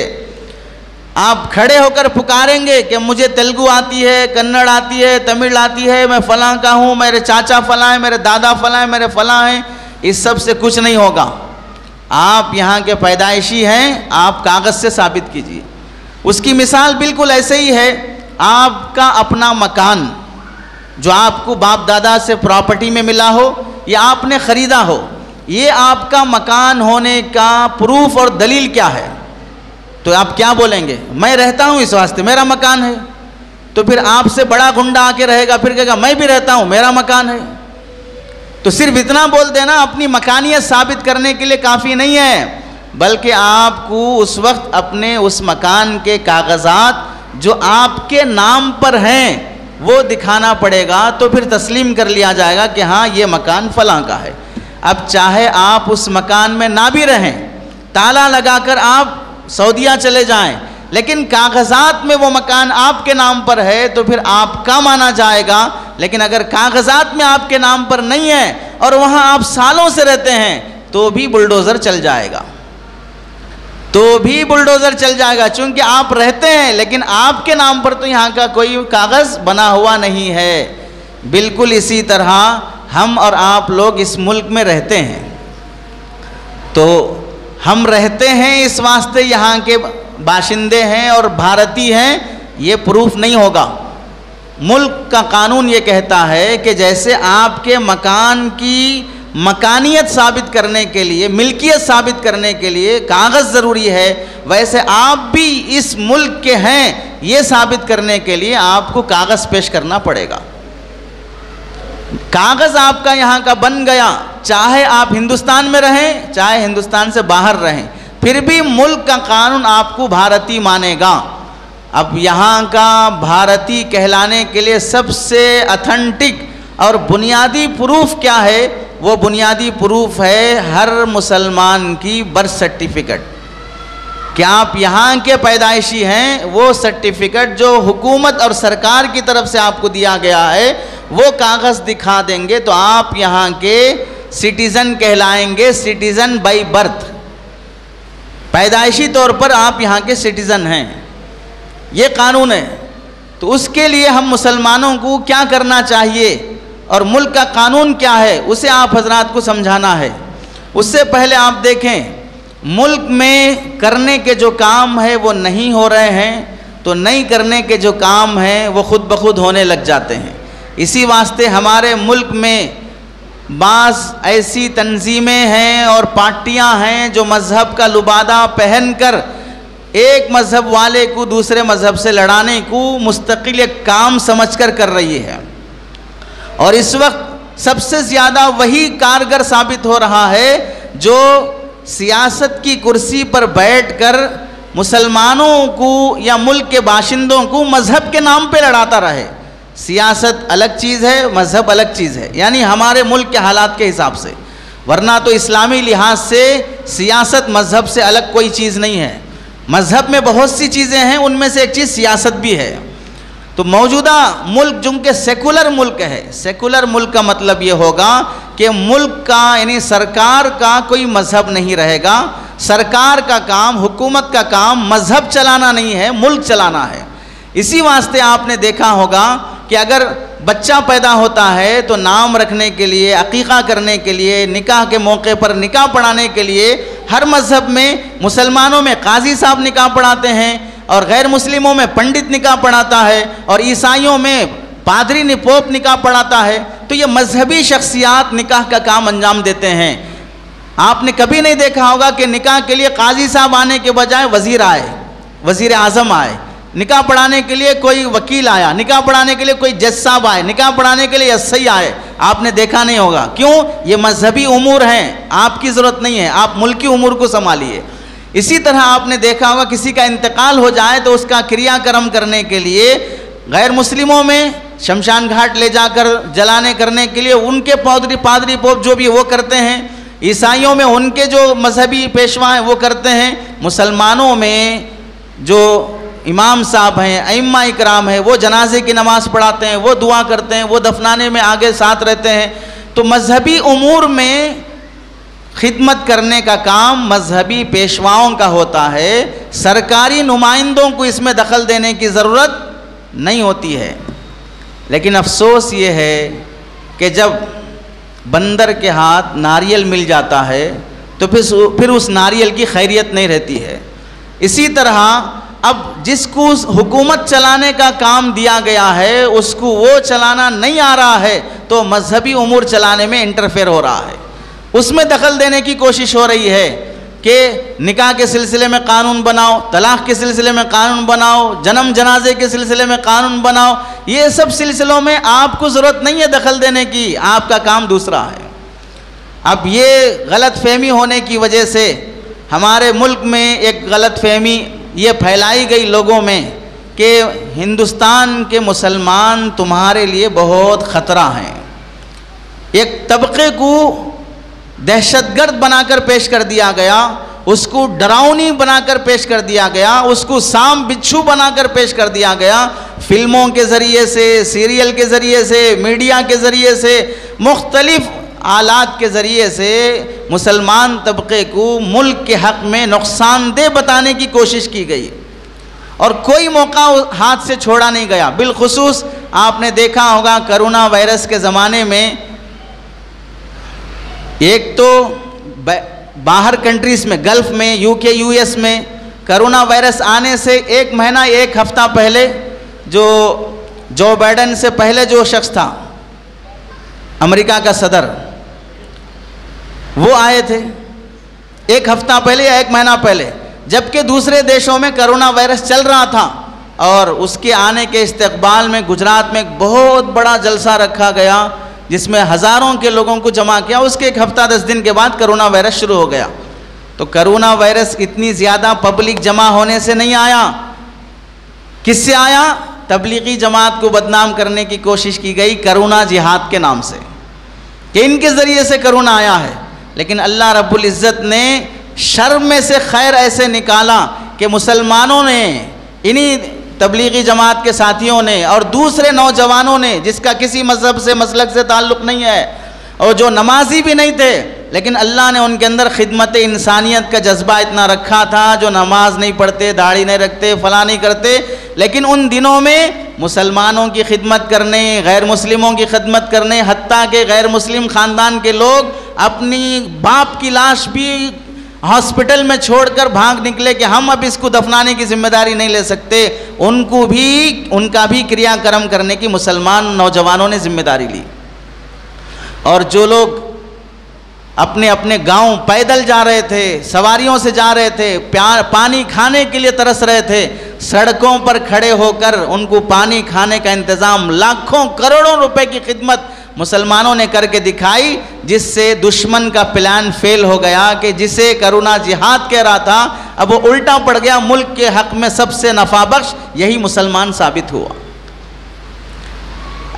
آپ کھڑے ہو کر پکاریں گے کہ مجھے تیلگو آتی ہے، کنڑ آتی ہے، تمل آتی ہے، میں فلاں کا ہوں، میرے چاچا فلاں ہیں، میرے دادا فلاں ہیں، میرے فلاں ہیں. اس سب سے کچھ نہیں ہوگا. آپ یہاں کے پیدائشی ہیں، آپ کاغذ سے ثابت کیجیے. اس کی مثال بالکل ایسے ہی ہے. آپ کا اپنا مکان جو آپ کو باپ دادا سے پراپرٹی میں ملا ہو یا آپ نے خریدا ہو، یہ آپ کا مکان ہونے کا پروف اور دلیل کیا ہے؟ تو آپ کیا بولیں گے؟ میں رہتا ہوں اس واسطے، میرا مکان ہے. تو پھر آپ سے بڑا گنڈا آ کے رہے گا، پھر کہے گا میں بھی رہتا ہوں، میرا مکان ہے. تو صرف اتنا بول دینا اپنی مکانیت ثابت کرنے کے لیے کافی نہیں ہے، بلکہ آپ کو اس وقت اپنے اس مکان کے کاغذات جو آپ کے نام پر ہیں وہ دکھانا پڑے گا. تو پھر تسلیم کر لیا جائے گا کہ ہاں یہ مکان فلاں کا ہے. اب چاہے آپ اس مکان میں نہ بھی رہیں، تالا لگا کر آپ سعودیہ چلے جائیں، لیکن کاغذات میں وہ مکان آپ کے نام پر ہے تو پھر آپ کا مانا جائے گا. لیکن اگر کاغذات میں آپ کے نام پر نہیں ہے اور وہاں آپ سالوں سے رہتے ہیں تو بھی بلڈوزر چل جائے گا، چونکہ آپ رہتے ہیں لیکن آپ کے نام پر تو یہاں کا کوئی کاغذ بنا ہوا نہیں ہے. بالکل اسی طرح ہم اور آپ لوگ اس ملک میں رہتے ہیں. تو ہم رہتے ہیں اس واسطے یہاں کے باشندے ہیں اور بھارتی ہیں، یہ پروف نہیں ہوگا. ملک کا قانون یہ کہتا ہے کہ جیسے آپ کے مکان کی مکانیت ثابت کرنے کے لیے، ملکیت ثابت کرنے کے لیے کاغذ ضروری ہے، ویسے آپ بھی اس ملک کے ہیں یہ ثابت کرنے کے لیے آپ کو کاغذ پیش کرنا پڑے گا. کاغذ آپ کا یہاں کا بن گیا، چاہے آپ ہندوستان میں رہیں چاہے ہندوستان سے باہر رہیں، پھر بھی ملک کا قانون آپ کو بھارتی مانے گا. اب یہاں کا بھارتی کہلانے کے لیے سب سے اتھینٹک اور بنیادی پروف کیا ہے؟ وہ بنیادی پروف ہے ہر مسلمان کی برتھ سرٹیفکیٹ. کہ آپ یہاں کے پیدائشی ہیں، وہ سرٹیفکیٹ جو حکومت اور سرکار کی طرف سے آپ کو دیا گیا ہے وہ کاغذ دکھا دیں گے تو آپ یہاں کے سٹیزن کہلائیں گے. سٹیزن بائی برتھ، پیدائشی طور پر آپ یہاں کے سٹیزن ہیں. یہ قانون ہے. تو اس کے لیے ہم مسلمانوں کو کیا کرنا چاہیے اور ملک کا قانون کیا ہے اسے آپ حضرات کو سمجھانا ہے. اس سے پہلے آپ دیکھیں ملک میں کرنے کے جو کام ہے وہ نہیں ہو رہے ہیں تو نہیں کرنے کے جو کام ہیں وہ خود بخود ہونے لگ جاتے ہیں. اسی واسطے ہمارے ملک میں بعض ایسی تنظیمیں ہیں اور پارٹیاں ہیں جو مذہب کا لبادہ پہن کر ایک مذہب والے کو دوسرے مذہب سے لڑانے کو مستقل ایک کام سمجھ کر رہی ہے. اور اس وقت سب سے زیادہ وہی کارگر ثابت ہو رہا ہے جو سیاست کی کرسی پر بیٹھ کر مسلمانوں کو یا ملک کے باشندوں کو مذہب کے نام پہ لڑاتا رہے۔ سیاست الگ چیز ہے، مذہب الگ چیز ہے، یعنی ہمارے ملک کے حالات کے حساب سے، ورنہ تو اسلامی لحاظ سے سیاست مذہب سے الگ کوئی چیز نہیں ہے۔ مذہب میں بہت سی چیزیں ہیں، ان میں سے ایک چیز سیاست بھی ہے۔ تو موجودہ ملک جو کہ سیکولر ملک ہے، سیکولر ملک کا مطلب یہ ہوگا کہ ملک کا یعنی سرکار کا کوئی مذہب نہیں رہے گا، سرکار کا کام، حکومت کا کام مذہب چلانا نہیں ہے، ملک چلانا ہے۔ اسی واسطے آپ نے دیکھا ہوگا کہ اگر بچہ پیدا ہوتا ہے تو نام رکھنے کے لیے، عقیقہ کرنے کے لیے، نکاح کے موقع پر نکاح پڑھانے کے لیے ہر مذہب میں، مسلمانوں میں قاضی صاحب نکاح پڑھاتے ہیں اور غیر مسلموں میں پنڈت نکاح پڑھاتا ہے اور عیسائیوں میں پادری پوپ نکاح پڑھاتا ہے۔ تو یہ مذہبی شخصیات نکاح کا کام انجام دیتے ہیں۔ آپ نے کبھی نہیں دیکھا ہوگا کہ نکاح کے لیے قاضی صاحب آنے کے بجائے وزیر آئے، وزیر اعظم آئے، نکاح پڑھانے کے لیے کوئی وکیل آیا، نکاح پڑھانے کے لیے کوئی جج صاحب آئے، نکاح پڑھانے کے لیے ایسائی آئے، آپ نے دیکھا نہیں ہوگا۔ کیوں؟ یہ مذہبی امور ہیں، آپ کی ضرورت نہیں ہے، آپ ملکی امور کو سنبھالیے۔ اسی طرح آپ نے دیکھا ہوگا کسی کا انتقال ہو جائے تو اس کا کریا کرم کرنے کے لیے غیر مسلموں میں شمشان گھاٹ لے جا کر جلانے کرنے کے لیے ان کے پادری پوپ جو بھی وہ کرتے ہیں، عیسائیوں میں ان کے جو مذہبی پیشوا ہیں وہ کرتے ہیں، مسلمانوں میں جو امام صاحب ہیں، ائمہ اکرام ہیں، وہ جنازے کی نماز پڑھاتے ہیں، وہ دعا کرتے ہیں، وہ دفنانے میں آگے ساتھ رہتے ہیں۔ تو مذہبی امور میں خدمت کرنے کا کام مذہبی پیشواؤں کا ہوتا ہے، سرکاری نمائندوں کو اس میں دخل دینے کی ضرورت نہیں ہوتی ہے۔ لیکن افسوس یہ ہے کہ جب بندر کے ہاتھ ناریل مل جاتا ہے تو پھر اس ناریل کی خیریت نہیں رہتی ہے۔ اسی طرح اب جس کو حکومت چلانے کا کام دیا گیا ہے اس کو وہ چلانا نہیں آ رہا ہے تو مذہبی امور چلانے میں انٹرفیئر ہو رہا ہے، اس میں دخل دینے کی کوشش ہو رہی ہے کہ نکاح کے سلسلے میں قانون بناؤ، طلاق کے سلسلے میں قانون بناؤ، جنم جنازے کے سلسلے میں قانون بناؤ۔ یہ سب سلسلوں میں آپ کو ضرورت نہیں ہے دخل دینے کی، آپ کا کام دوسرا ہے۔ اب یہ غلط فہمی ہونے کی وجہ سے ہمارے ملک میں ایک غلط فہمی یہ پھیلائی گئی لوگوں میں کہ ہندوستان کے مسلمان تمہارے لیے بہت خطرہ ہیں۔ ایک طبقے کو دہشت گرد بنا کر پیش کر دیا گیا، اس کو ڈراؤنی بنا کر پیش کر دیا گیا، اس کو سام بچھو بنا کر پیش کر دیا گیا۔ فلموں کے ذریعے سے، سیریل کے ذریعے سے، میڈیا کے ذریعے سے، مختلف آلات کے ذریعے سے مسلمان طبقے کو ملک کے حق میں نقصان دہ بتانے کی کوشش کی گئی اور کوئی موقع ہاتھ سے چھوڑا نہیں گیا۔ بالخصوص آپ نے دیکھا ہوگا کرونا وائرس کے زمانے میں ایک تو باہر کنٹریز میں، گلف میں، UK US میں کرونا وائرس آنے سے ایک مہینہ ایک ہفتہ پہلے جو بائیڈن سے پہلے جو شخص تھا امریکہ کا صدر، وہ آئے تھے ایک ہفتہ پہلے یا ایک مہینہ پہلے، جبکہ دوسرے دیشوں میں کرونا وائرس چل رہا تھا اور اس کے آنے کے استقبال میں گجرات میں ایک بہت بڑا جلسہ رکھا گیا جس میں ہزاروں کے لوگوں کو جمع کیا۔ اس کے ایک ہفتہ 10 دن کے بعد کرونا وائرس شروع ہو گیا۔ تو کرونا وائرس اتنی زیادہ پبلک جمع ہونے سے نہیں آیا، کس سے آیا؟ تبلیغی جماعت کو بدنام کرنے کی کوشش کی گئی کرونا جہاد کے نام سے کہ ان کے ذریعے سے کرونا آیا ہے۔ لیکن اللہ رب العزت نے شر میں سے خیر ایسے نکالا کہ مسلمانوں نے، انہی تبلیغی جماعت کے ساتھیوں نے اور دوسرے نوجوانوں نے جس کا کسی مذہب سے مسلک سے تعلق نہیں ہے اور جو نمازی بھی نہیں تھے، لیکن اللہ نے ان کے اندر خدمت انسانیت کا جذبہ اتنا رکھا تھا، جو نماز نہیں پڑھتے، داڑھی نہیں رکھتے، فلاں نہیں کرتے، لیکن ان دنوں میں مسلمانوں کی خدمت کرنے، غیر مسلموں کی خدمت کرنے، حتیٰ کہ غیر مسلم خاندان کے لوگ اپنی باپ کی لاش بھی ہاسپٹل میں چھوڑ کر بھاگ نکلے کہ ہم اب اس کو دفنانے کی ذمہ داری نہیں لے سکتے، ان کا بھی کریا کرم کرنے کی مسلمان نوجوانوں نے ذمہ داری لی۔ اور جو لوگ اپنے اپنے گاؤں پیدل جا رہے تھے، سواریوں سے جا رہے تھے، پانی کھانے کے لیے ترس رہے تھے، سڑکوں پر کھڑے ہو کر ان کو پانی کھانے کا انتظام، لاکھوں کروڑوں روپے کی خدمت مسلمانوں نے کر کے دکھائی، جس سے دشمن کا پلان فیل ہو گیا کہ جسے کرونا جہاد کہہ رہا تھا اب وہ الٹا پڑ گیا، ملک کے حق میں سب سے نفع بخش یہی مسلمان ثابت ہوا۔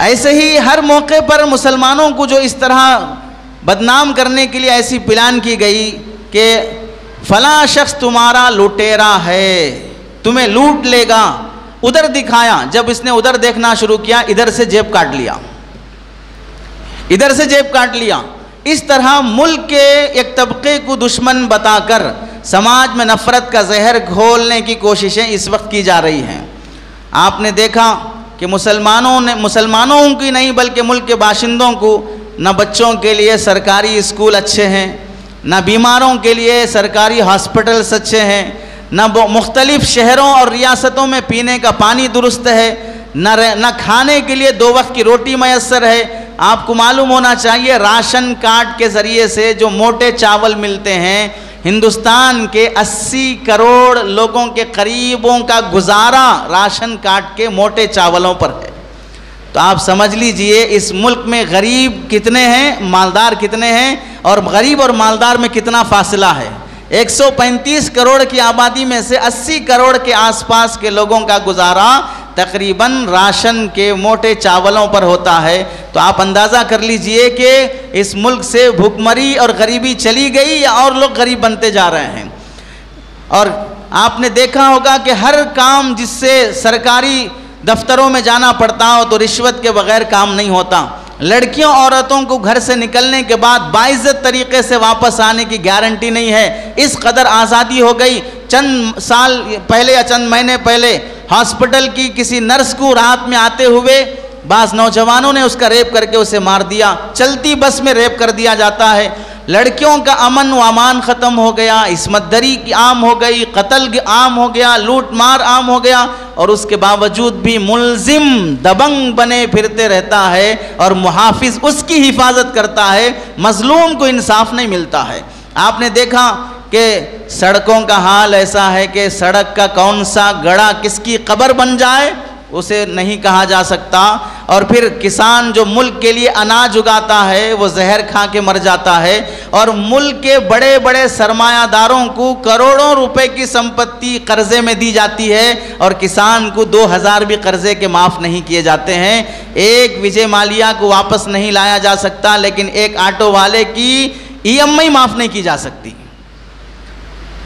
ایسے ہی ہر موقع پر مسلمانوں کو جو اس طرح بدنام کرنے کے لیے ایسی پلان کی گئی کہ فلاں شخص تمہارا لٹیرا ہے، تمہیں لوٹ لے گا، ادھر دکھایا، جب اس نے ادھر دیکھنا شروع کیا ادھر سے جیب کاٹ لیا، ادھر سے جیب کاٹ لیا۔ اس طرح ملک کے ایک طبقے کو دشمن بتا کر سماج میں نفرت کا زہر گھولنے کی کوششیں اس وقت کی جا رہی ہیں۔ آپ نے دیکھا کہ مسلمانوں کی نہیں بلکہ ملک کے باشندوں کو نہ بچوں کے لیے سرکاری اسکول اچھے ہیں، نہ بیماروں کے لیے سرکاری ہاسپٹلس اچھے ہیں، نہ مختلف شہروں اور ریاستوں میں پینے کا پانی درست ہے، نہ کھانے کے لیے 2 وقت کی روٹی میسر ہے۔ آپ کو معلوم ہونا چاہیے راشن کارڈ کے ذریعے سے جو موٹے چاول ملتے ہیں، ہندوستان کے 80 کروڑ لوگوں کے قریبوں کا گزارا راشن کارڈ کے موٹے چاولوں پر ہے۔ تو آپ سمجھ لیجئے اس ملک میں غریب کتنے ہیں، مالدار کتنے ہیں، اور غریب اور مالدار میں کتنا فاصلہ ہے۔ 135 کروڑ کی آبادی میں سے 80 کروڑ کے آس پاس کے لوگوں کا گزارا تقریباً راشن کے موٹے چاولوں پر ہوتا ہے۔ تو آپ اندازہ کر لیجئے کہ اس ملک سے بھوکمری اور غریبی چلی گئی یا اور لوگ غریب بنتے جا رہے ہیں۔ اور آپ نے دیکھا ہوگا کہ ہر کام جس سے سرکاری دفتروں میں جانا پڑتا ہو تو رشوت کے بغیر کام نہیں ہوتا۔ لڑکیوں عورتوں کو گھر سے نکلنے کے بعد باعزت طریقے سے واپس آنے کی گارنٹی نہیں ہے۔ اس قدر آزادی ہو گئی، چند سال پہلے یا چند مہینے پہلے ہاسپٹل کی کسی نرس کو رات میں آتے ہوئے بعض نوجوانوں نے اس کا ریپ کر کے اسے مار دیا، چلتی بس میں ریپ کر دیا جاتا ہے۔ لڑکیوں کا امن و امان ختم ہو گیا، عصمت دری عام ہو گئی، قتل عام ہو گیا، لوٹ مار عام ہو گیا، اور اس کے باوجود بھی ملزم دبنگ بنے پھرتے رہتا ہے اور محافظ اس کی حفاظت کرتا ہے، مظلوم کو انصاف نہیں ملتا ہے۔ آپ نے دیکھا کہ سڑکوں کا حال ایسا ہے کہ سڑک کا کون سا گڑھا کس کی قبر بن جائے اسے نہیں کہا جا سکتا، اور پھر کسان جو ملک کے لیے اناج اگاتا ہے وہ زہر کھا کے مر جاتا ہے، اور ملک کے بڑے بڑے سرمایہ داروں کو کروڑوں روپے کی سمپتی قرضے میں دی جاتی ہے اور کسان کو 2000 بھی قرضے کے معاف نہیں کیے جاتے ہیں۔ ایک وجے مالیہ کو واپس نہیں لایا جا سکتا، لیکن ایک آٹو والے کی EMI معاف نہیں کی جا سکتی۔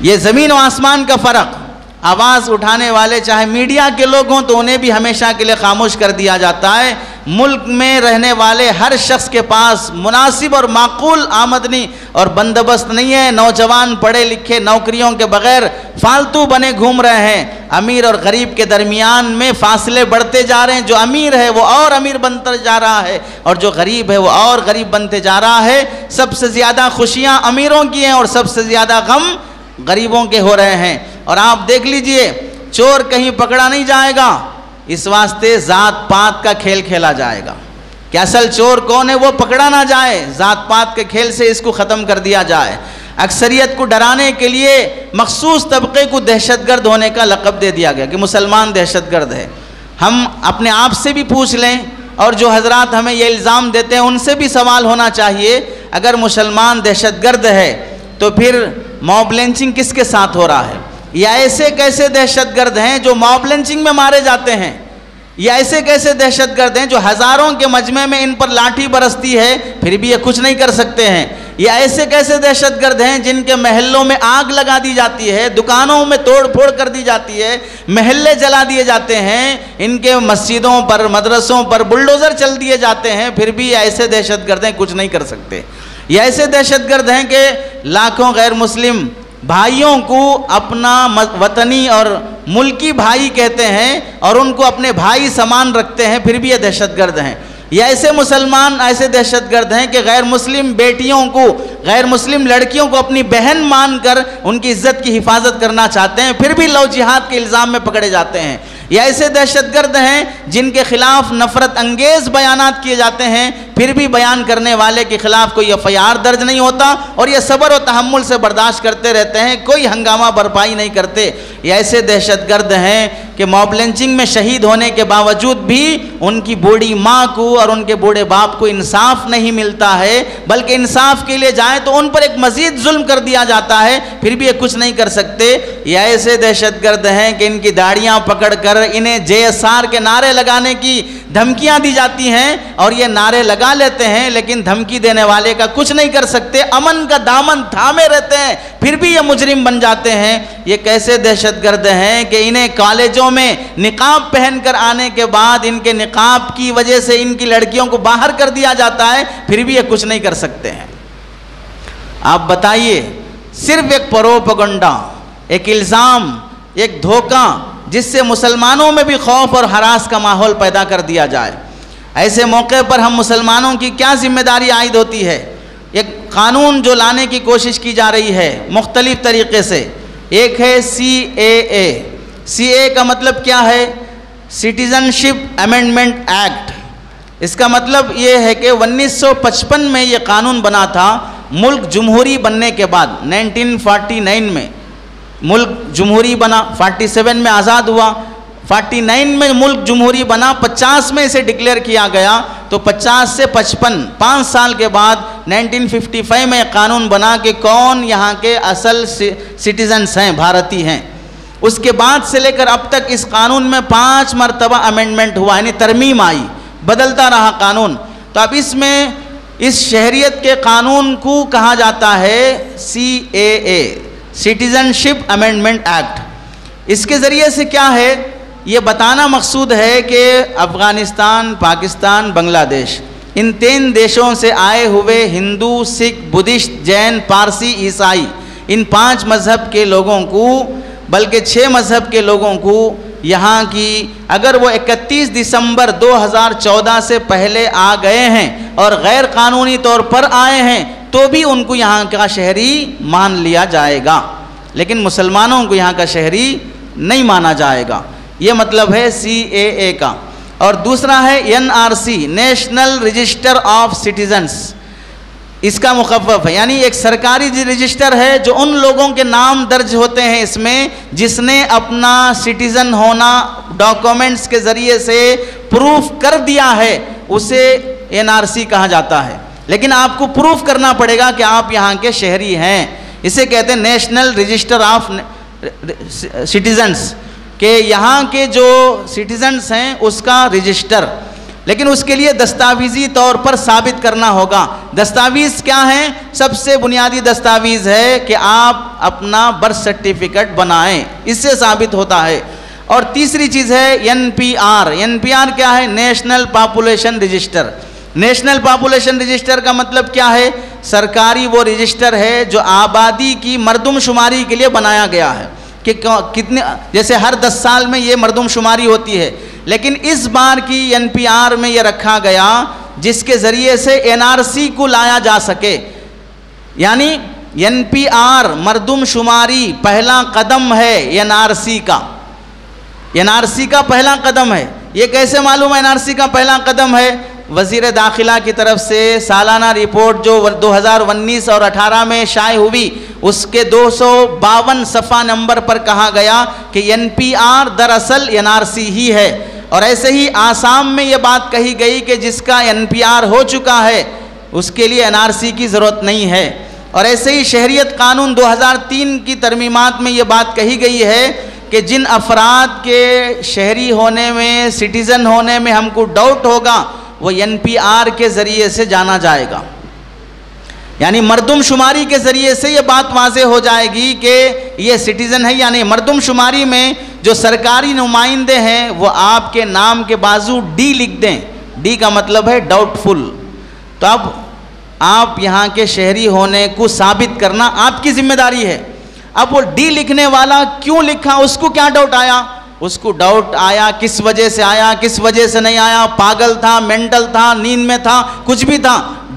یہ زمین و آسمان کا فرق۔ آواز اٹھانے والے چاہے میڈیا کے لوگ ہوں تو انہیں بھی ہمیشہ کے لیے خاموش کر دیا جاتا ہے۔ ملک میں رہنے والے ہر شخص کے پاس مناسب اور معقول آمدنی اور بندوبست نہیں ہے۔ نوجوان پڑھے لکھے نوکریوں کے بغیر فالتو بنے گھوم رہے ہیں۔ امیر اور غریب کے درمیان میں فاصلے بڑھتے جا رہے ہیں، جو امیر ہے وہ اور امیر بنتا جا رہا ہے اور جو غریب ہے وہ اور غریب بنتے جا رہا ہے۔ سب سے زیادہ خوشیاں امیروں کی ہیں اور سب سے زیادہ غم غریبوں کے ہو رہے ہیں۔ اور آپ دیکھ لیجئے چور کہیں پکڑا نہیں جائے گا، اس واسطے ذات پات کا کھیل کھیلا جائے گا کہ اصل چور کون ہے وہ پکڑا نہ جائے، ذات پات کے کھیل سے اس کو ختم کر دیا جائے۔ اکثریت کو ڈرانے کے لیے مخصوص طبقے کو دہشت گرد ہونے کا لقب دے دیا گیا کہ مسلمان دہشت گرد ہے۔ ہم اپنے آپ سے بھی پوچھ لیں، اور جو حضرات ہمیں یہ الزام دیتے ہیں ان سے بھی سوال ہونا چاہیے، اگر مسلمان دہشت گرد ہے تو پھر موب لنچنگ کس کے ساتھ ہو رہا ہے؟ یا ایسے کیسے دہشت گرد ہیں جو موب لنچنگ میں مارے جاتے ہیں؟ یا ایسے کیسے دہشت گرد ہیں جو ہزاروں کے مجمع میں ان پر لاٹھی برستی ہے پھر بھی یہ کچھ نہیں کر سکتے ہیں؟ یا ایسے کیسے دہشت گرد ہیں جن کے محلوں میں آگ لگا دی جاتی ہے، دکانوں میں توڑ پھوڑ کر دی جاتی ہے، محلے جلا دیے جاتے ہیں، ان کے مسجدوں پر مدرسوں پر بلڈوزر چل دیے جاتے ہیں، پھر بھی ایسے دہشت گرد ہیں کچھ نہیں کر سکتے؟ یا ایسے دہشت گرد ہیں کہ لاکھوں غیر مسلم بھائیوں کو اپنا وطنی اور ملکی بھائی کہتے ہیں اور ان کو اپنے بھائی سامان رکھتے ہیں، پھر بھی یہ دہشت گرد ہیں؟ یا ایسے مسلمان ایسے دہشت گرد ہیں کہ غیر مسلم بیٹیوں کو غیر مسلم لڑکیوں کو اپنی بہن مان کر ان کی عزت کی حفاظت کرنا چاہتے ہیں، پھر بھی لو جہاد کے الزام میں پکڑے جاتے ہیں. یا ایسے دہشت گرد ہیں جن کے خلاف نفرت انگیز بیانات کیے جاتے ہیں، پھر بھی بیان کرنے والے کے خلاف کوئی FIR درج نہیں ہوتا اور یہ صبر و تحمل سے برداشت کرتے رہتے ہیں، کوئی ہنگامہ برپائی نہیں کرتے. یا ایسے دہشت گرد ہیں کہ موب لنچنگ میں شہید ہونے کے باوجود بھی ان کی بوڑھی ماں کو اور ان کے بوڑھے باپ کو انصاف نہیں ملتا ہے، بلکہ انصاف کے لیے جائیں تو ان پر ایک مزید ظلم کر دیا جاتا ہے، پھر بھی یہ کچھ نہیں کر سکتے. یا ایسے دہشت گرد ہیں کہ ان کی داڑیاں پکڑ کر انہیں JSR کے نعرے لگانے کی دھمکیاں دی جاتی ہیں اور یہ نعرے لگا لیتے ہیں لیکن دھمکی دینے والے کا کچھ نہیں کر سکتے، امن کا دامن تھامے رہتے ہیں، پھر بھی یہ مجرم بن جاتے ہیں. یہ کیسے دہشت گرد ہیں کہ انہیں کالجوں میں نقاب پہن کر آنے کے بعد ان کے نقاب کی وجہ سے ان کی لڑکیوں کو باہر کر دیا جاتا ہے، پھر بھی یہ کچھ نہیں کر سکتے ہیں. آپ بتائیے، صرف ایک پروپیگنڈا، ایک الزام، ایک دھوکہ جس سے مسلمانوں میں بھی خوف اور ہراس کا ماحول پیدا کر دیا جائے، ایسے موقع پر ہم مسلمانوں کی کیا ذمہ داری عائد ہوتی ہے؟ ایک قانون جو لانے کی کوشش کی جا رہی ہے مختلف طریقے سے، ایک ہے CAA. CAA کا مطلب کیا ہے؟ سٹیزن شپ امینڈمنٹ ایکٹ. اس کا مطلب یہ ہے کہ 1955 میں یہ قانون بنا تھا، ملک جمہوری بننے کے بعد 1949 میں ملک جمہوری بنا، 47 میں آزاد ہوا، 49 میں ملک جمہوری بنا، 50 میں اسے ڈکلیئر کیا گیا، تو 50 سے 55 5 سال کے بعد 1955 میں قانون بنا کہ کون یہاں کے اصل سٹیزنز ہیں، بھارتی ہیں. اس کے بعد سے لے کر اب تک اس قانون میں 5 مرتبہ امینڈمنٹ ہوا، یعنی ترمیم آئی، بدلتا رہا قانون. تو اب اس میں اس شہریت کے قانون کو کہا جاتا ہے CAA، سٹیزن شپ امینڈمنٹ ایکٹ. اس کے ذریعے سے کیا ہے یہ بتانا مقصود ہے کہ افغانستان، پاکستان، بنگلہ دیش، ان 3 دیشوں سے آئے ہوئے ہندو، سکھ، بدھسٹ، جین، پارسی، عیسائی، ان 5 مذہب کے لوگوں کو، بلکہ 6 مذہب کے لوگوں کو یہاں کی اگر وہ 31 دسمبر 2014 سے پہلے آ گئے ہیں اور غیر قانونی طور پر آئے ہیں تو بھی ان کو یہاں کا شہری مان لیا جائے گا، لیکن مسلمانوں کو یہاں کا شہری نہیں مانا جائے گا. یہ مطلب ہے CAA کا. اور دوسرا ہے NRC، national register of citizens. اس کا مخفف ہے، یعنی ایک سرکاری رجسٹر ہے جو ان لوگوں کے نام درج ہوتے ہیں اس میں جس نے اپنا سٹیزن ہونا ڈاکومنٹس کے ذریعے سے پروف کر دیا ہے، اسے NRC کہا جاتا ہے. لیکن آپ کو پروف کرنا پڑے گا کہ آپ یہاں کے شہری ہیں. اسے کہتے ہیں نیشنل رجسٹر آف سٹیزنز، کہ یہاں کے جو سٹیزنز ہیں اس کا رجسٹر. لیکن اس کے لیے دستاویزی طور پر ثابت کرنا ہوگا. دستاویز کیا ہیں؟ سب سے بنیادی دستاویز ہے کہ آپ اپنا برتھ سرٹیفکیٹ بنائیں، اس سے ثابت ہوتا ہے. اور تیسری چیز ہے NPR. NPR کیا ہے؟ National population register. National population register کا مطلب کیا ہے؟ سرکاری وہ رجسٹر ہے جو آبادی کی مردم شماری کے لیے بنایا گیا ہے کہ کتنے، جیسے ہر 10 سال میں یہ مردم شماری ہوتی ہے، لیکن اس بار کی NPR میں یہ رکھا گیا جس کے ذریعے سے NRC کو لایا جا سکے. یعنی NPR مردم شماری پہلا قدم ہے NRC کا. NRC کا پہلا قدم ہے. یہ کیسے معلوم ہے NRC کا پہلا قدم ہے؟ وزیر داخلہ کی طرف سے سالانہ رپورٹ جو 2019 اور 18 میں شائع ہوئی، اس کے 252 صفحہ نمبر پر کہا گیا کہ NPR دراصل NRC ہی ہے. اور ایسے ہی آسام میں یہ بات کہی گئی کہ جس کا NPR ہو چکا ہے اس کے لیے NRC کی ضرورت نہیں ہے. اور ایسے ہی شہریت قانون 2003 کی ترمیمات میں یہ بات کہی گئی ہے کہ جن افراد کے شہری ہونے میں، سٹیزن ہونے میں ہم کو ڈاؤٹ ہوگا وہ NPR کے ذریعے سے جانا جائے گا. یعنی مردم شماری کے ذریعے سے یہ بات واضح ہو جائے گی کہ یہ سٹیزن ہے یا نہیں. مردم شماری میں جو سرکاری نمائندے ہیں وہ آپ کے نام کے بازو D لکھ دیں. D کا مطلب ہے ڈاؤٹ فل. تو اب آپ یہاں کے شہری ہونے کو ثابت کرنا آپ کی ذمہ داری ہے. اب وہ D لکھنے والا کیوں لکھا، اس کو کیا ڈاؤٹ آیا؟ اس کو ڈاؤٹ آیا کس وجہ سے آیا، کس وجہ سے نہیں آیا، پاگل تھا، مینٹل تھا، نیند میں تھا، کچھ بھی تھا،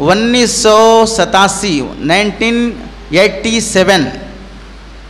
1987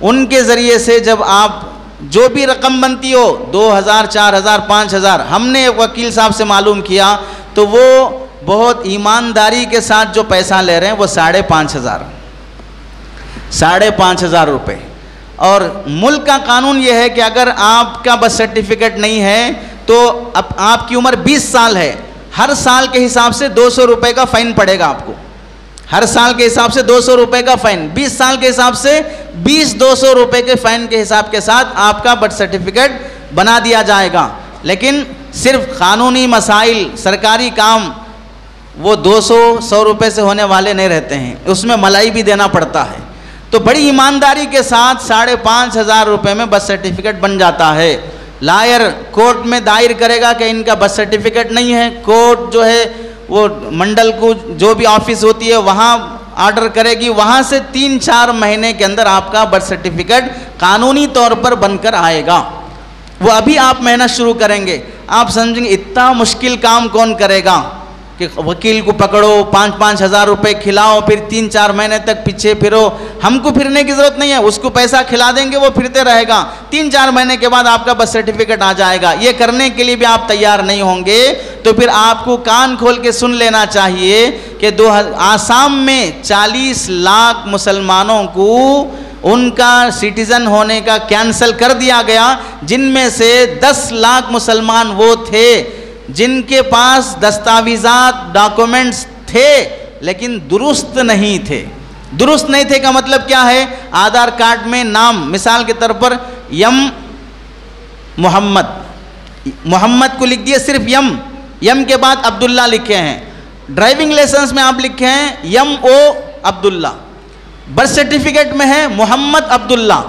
ان کے ذریعے سے جب آپ جو بھی رقم بنتی ہو 2000 4000 5000 ہم نے وکیل صاحب سے معلوم کیا تو وہ بہت ایمانداری کے ساتھ جو پیسہ لے رہے ہیں وہ 5,500 روپے. اور ملک کا قانون یہ ہے کہ اگر آپ کا برتھ سرٹیفکیٹ نہیں ہے تو اب آپ کی عمر 20 سال ہے, ہر سال کے حساب سے 200 روپے کا فائن پڑے گا آپ کو, ہر سال کے حساب سے 200 روپے کا فائن, 20 سال کے حساب سے 200 روپے کے فائن کے حساب کے ساتھ آپ کا برتھ سرٹیفکیٹ بنا دیا جائے گا. لیکن صرف قانونی مسائل, سرکاری کام وہ 200 روپے سے ہونے والے نہیں رہتے ہیں, اس میں ملائی بھی دینا پڑتا ہے. تو بڑی ایمانداری کے ساتھ 5,500 روپے میں برتھ سرٹیفکیٹ بن جاتا ہے. لائر کورٹ میں دائر کرے گا کہ ان کا برتھ سرٹیفکیٹ نہیں ہے, کورٹ جو ہے وہ منڈل کو جو بھی آفس ہوتی ہے وہاں آرڈر کرے گی, وہاں سے 3-4 مہینے کے اندر آپ کا برتھ سرٹیفکیٹ قانونی طور پر بن کر آئے گا. وہ ابھی آپ محنت شروع کریں گے, آپ سمجھیں گے اتنا مشکل کام کون کرے گا کہ وکیل کو پکڑو, 5,000 روپے کھلاؤ, پھر 3-4 مہینے تک پیچھے پھرو. ہم کو پھرنے کی ضرورت نہیں ہے, اس کو پیسہ کھلا دیں گے وہ پھرتے رہے گا, 3-4 مہینے کے بعد آپ کا برتھ سرٹیفکیٹ آ جائے گا. یہ کرنے کے لیے بھی آپ تیار نہیں ہوں گے تو پھر آپ کو کان کھول کے سن لینا چاہیے کہ آسام میں 40 لاکھ مسلمانوں کو ان کا سٹیزن ہونے کا کینسل کر دیا گیا, جن میں سے 10 لاکھ مسلمان وہ تھے جن کے پاس دستاویزات ڈاکومنٹس تھے لیکن درست نہیں تھے. درست نہیں تھے کا مطلب کیا ہے؟ آدھار کارڈ میں نام مثال کے طور پر محمد کو لکھ دیا صرف یم کے بعد عبداللہ لکھے ہیں. ڈرائیونگ لائسنس میں آپ لکھے ہیں MO عبداللہ, برتھ سرٹیفکیٹ میں ہے محمد عبداللہ.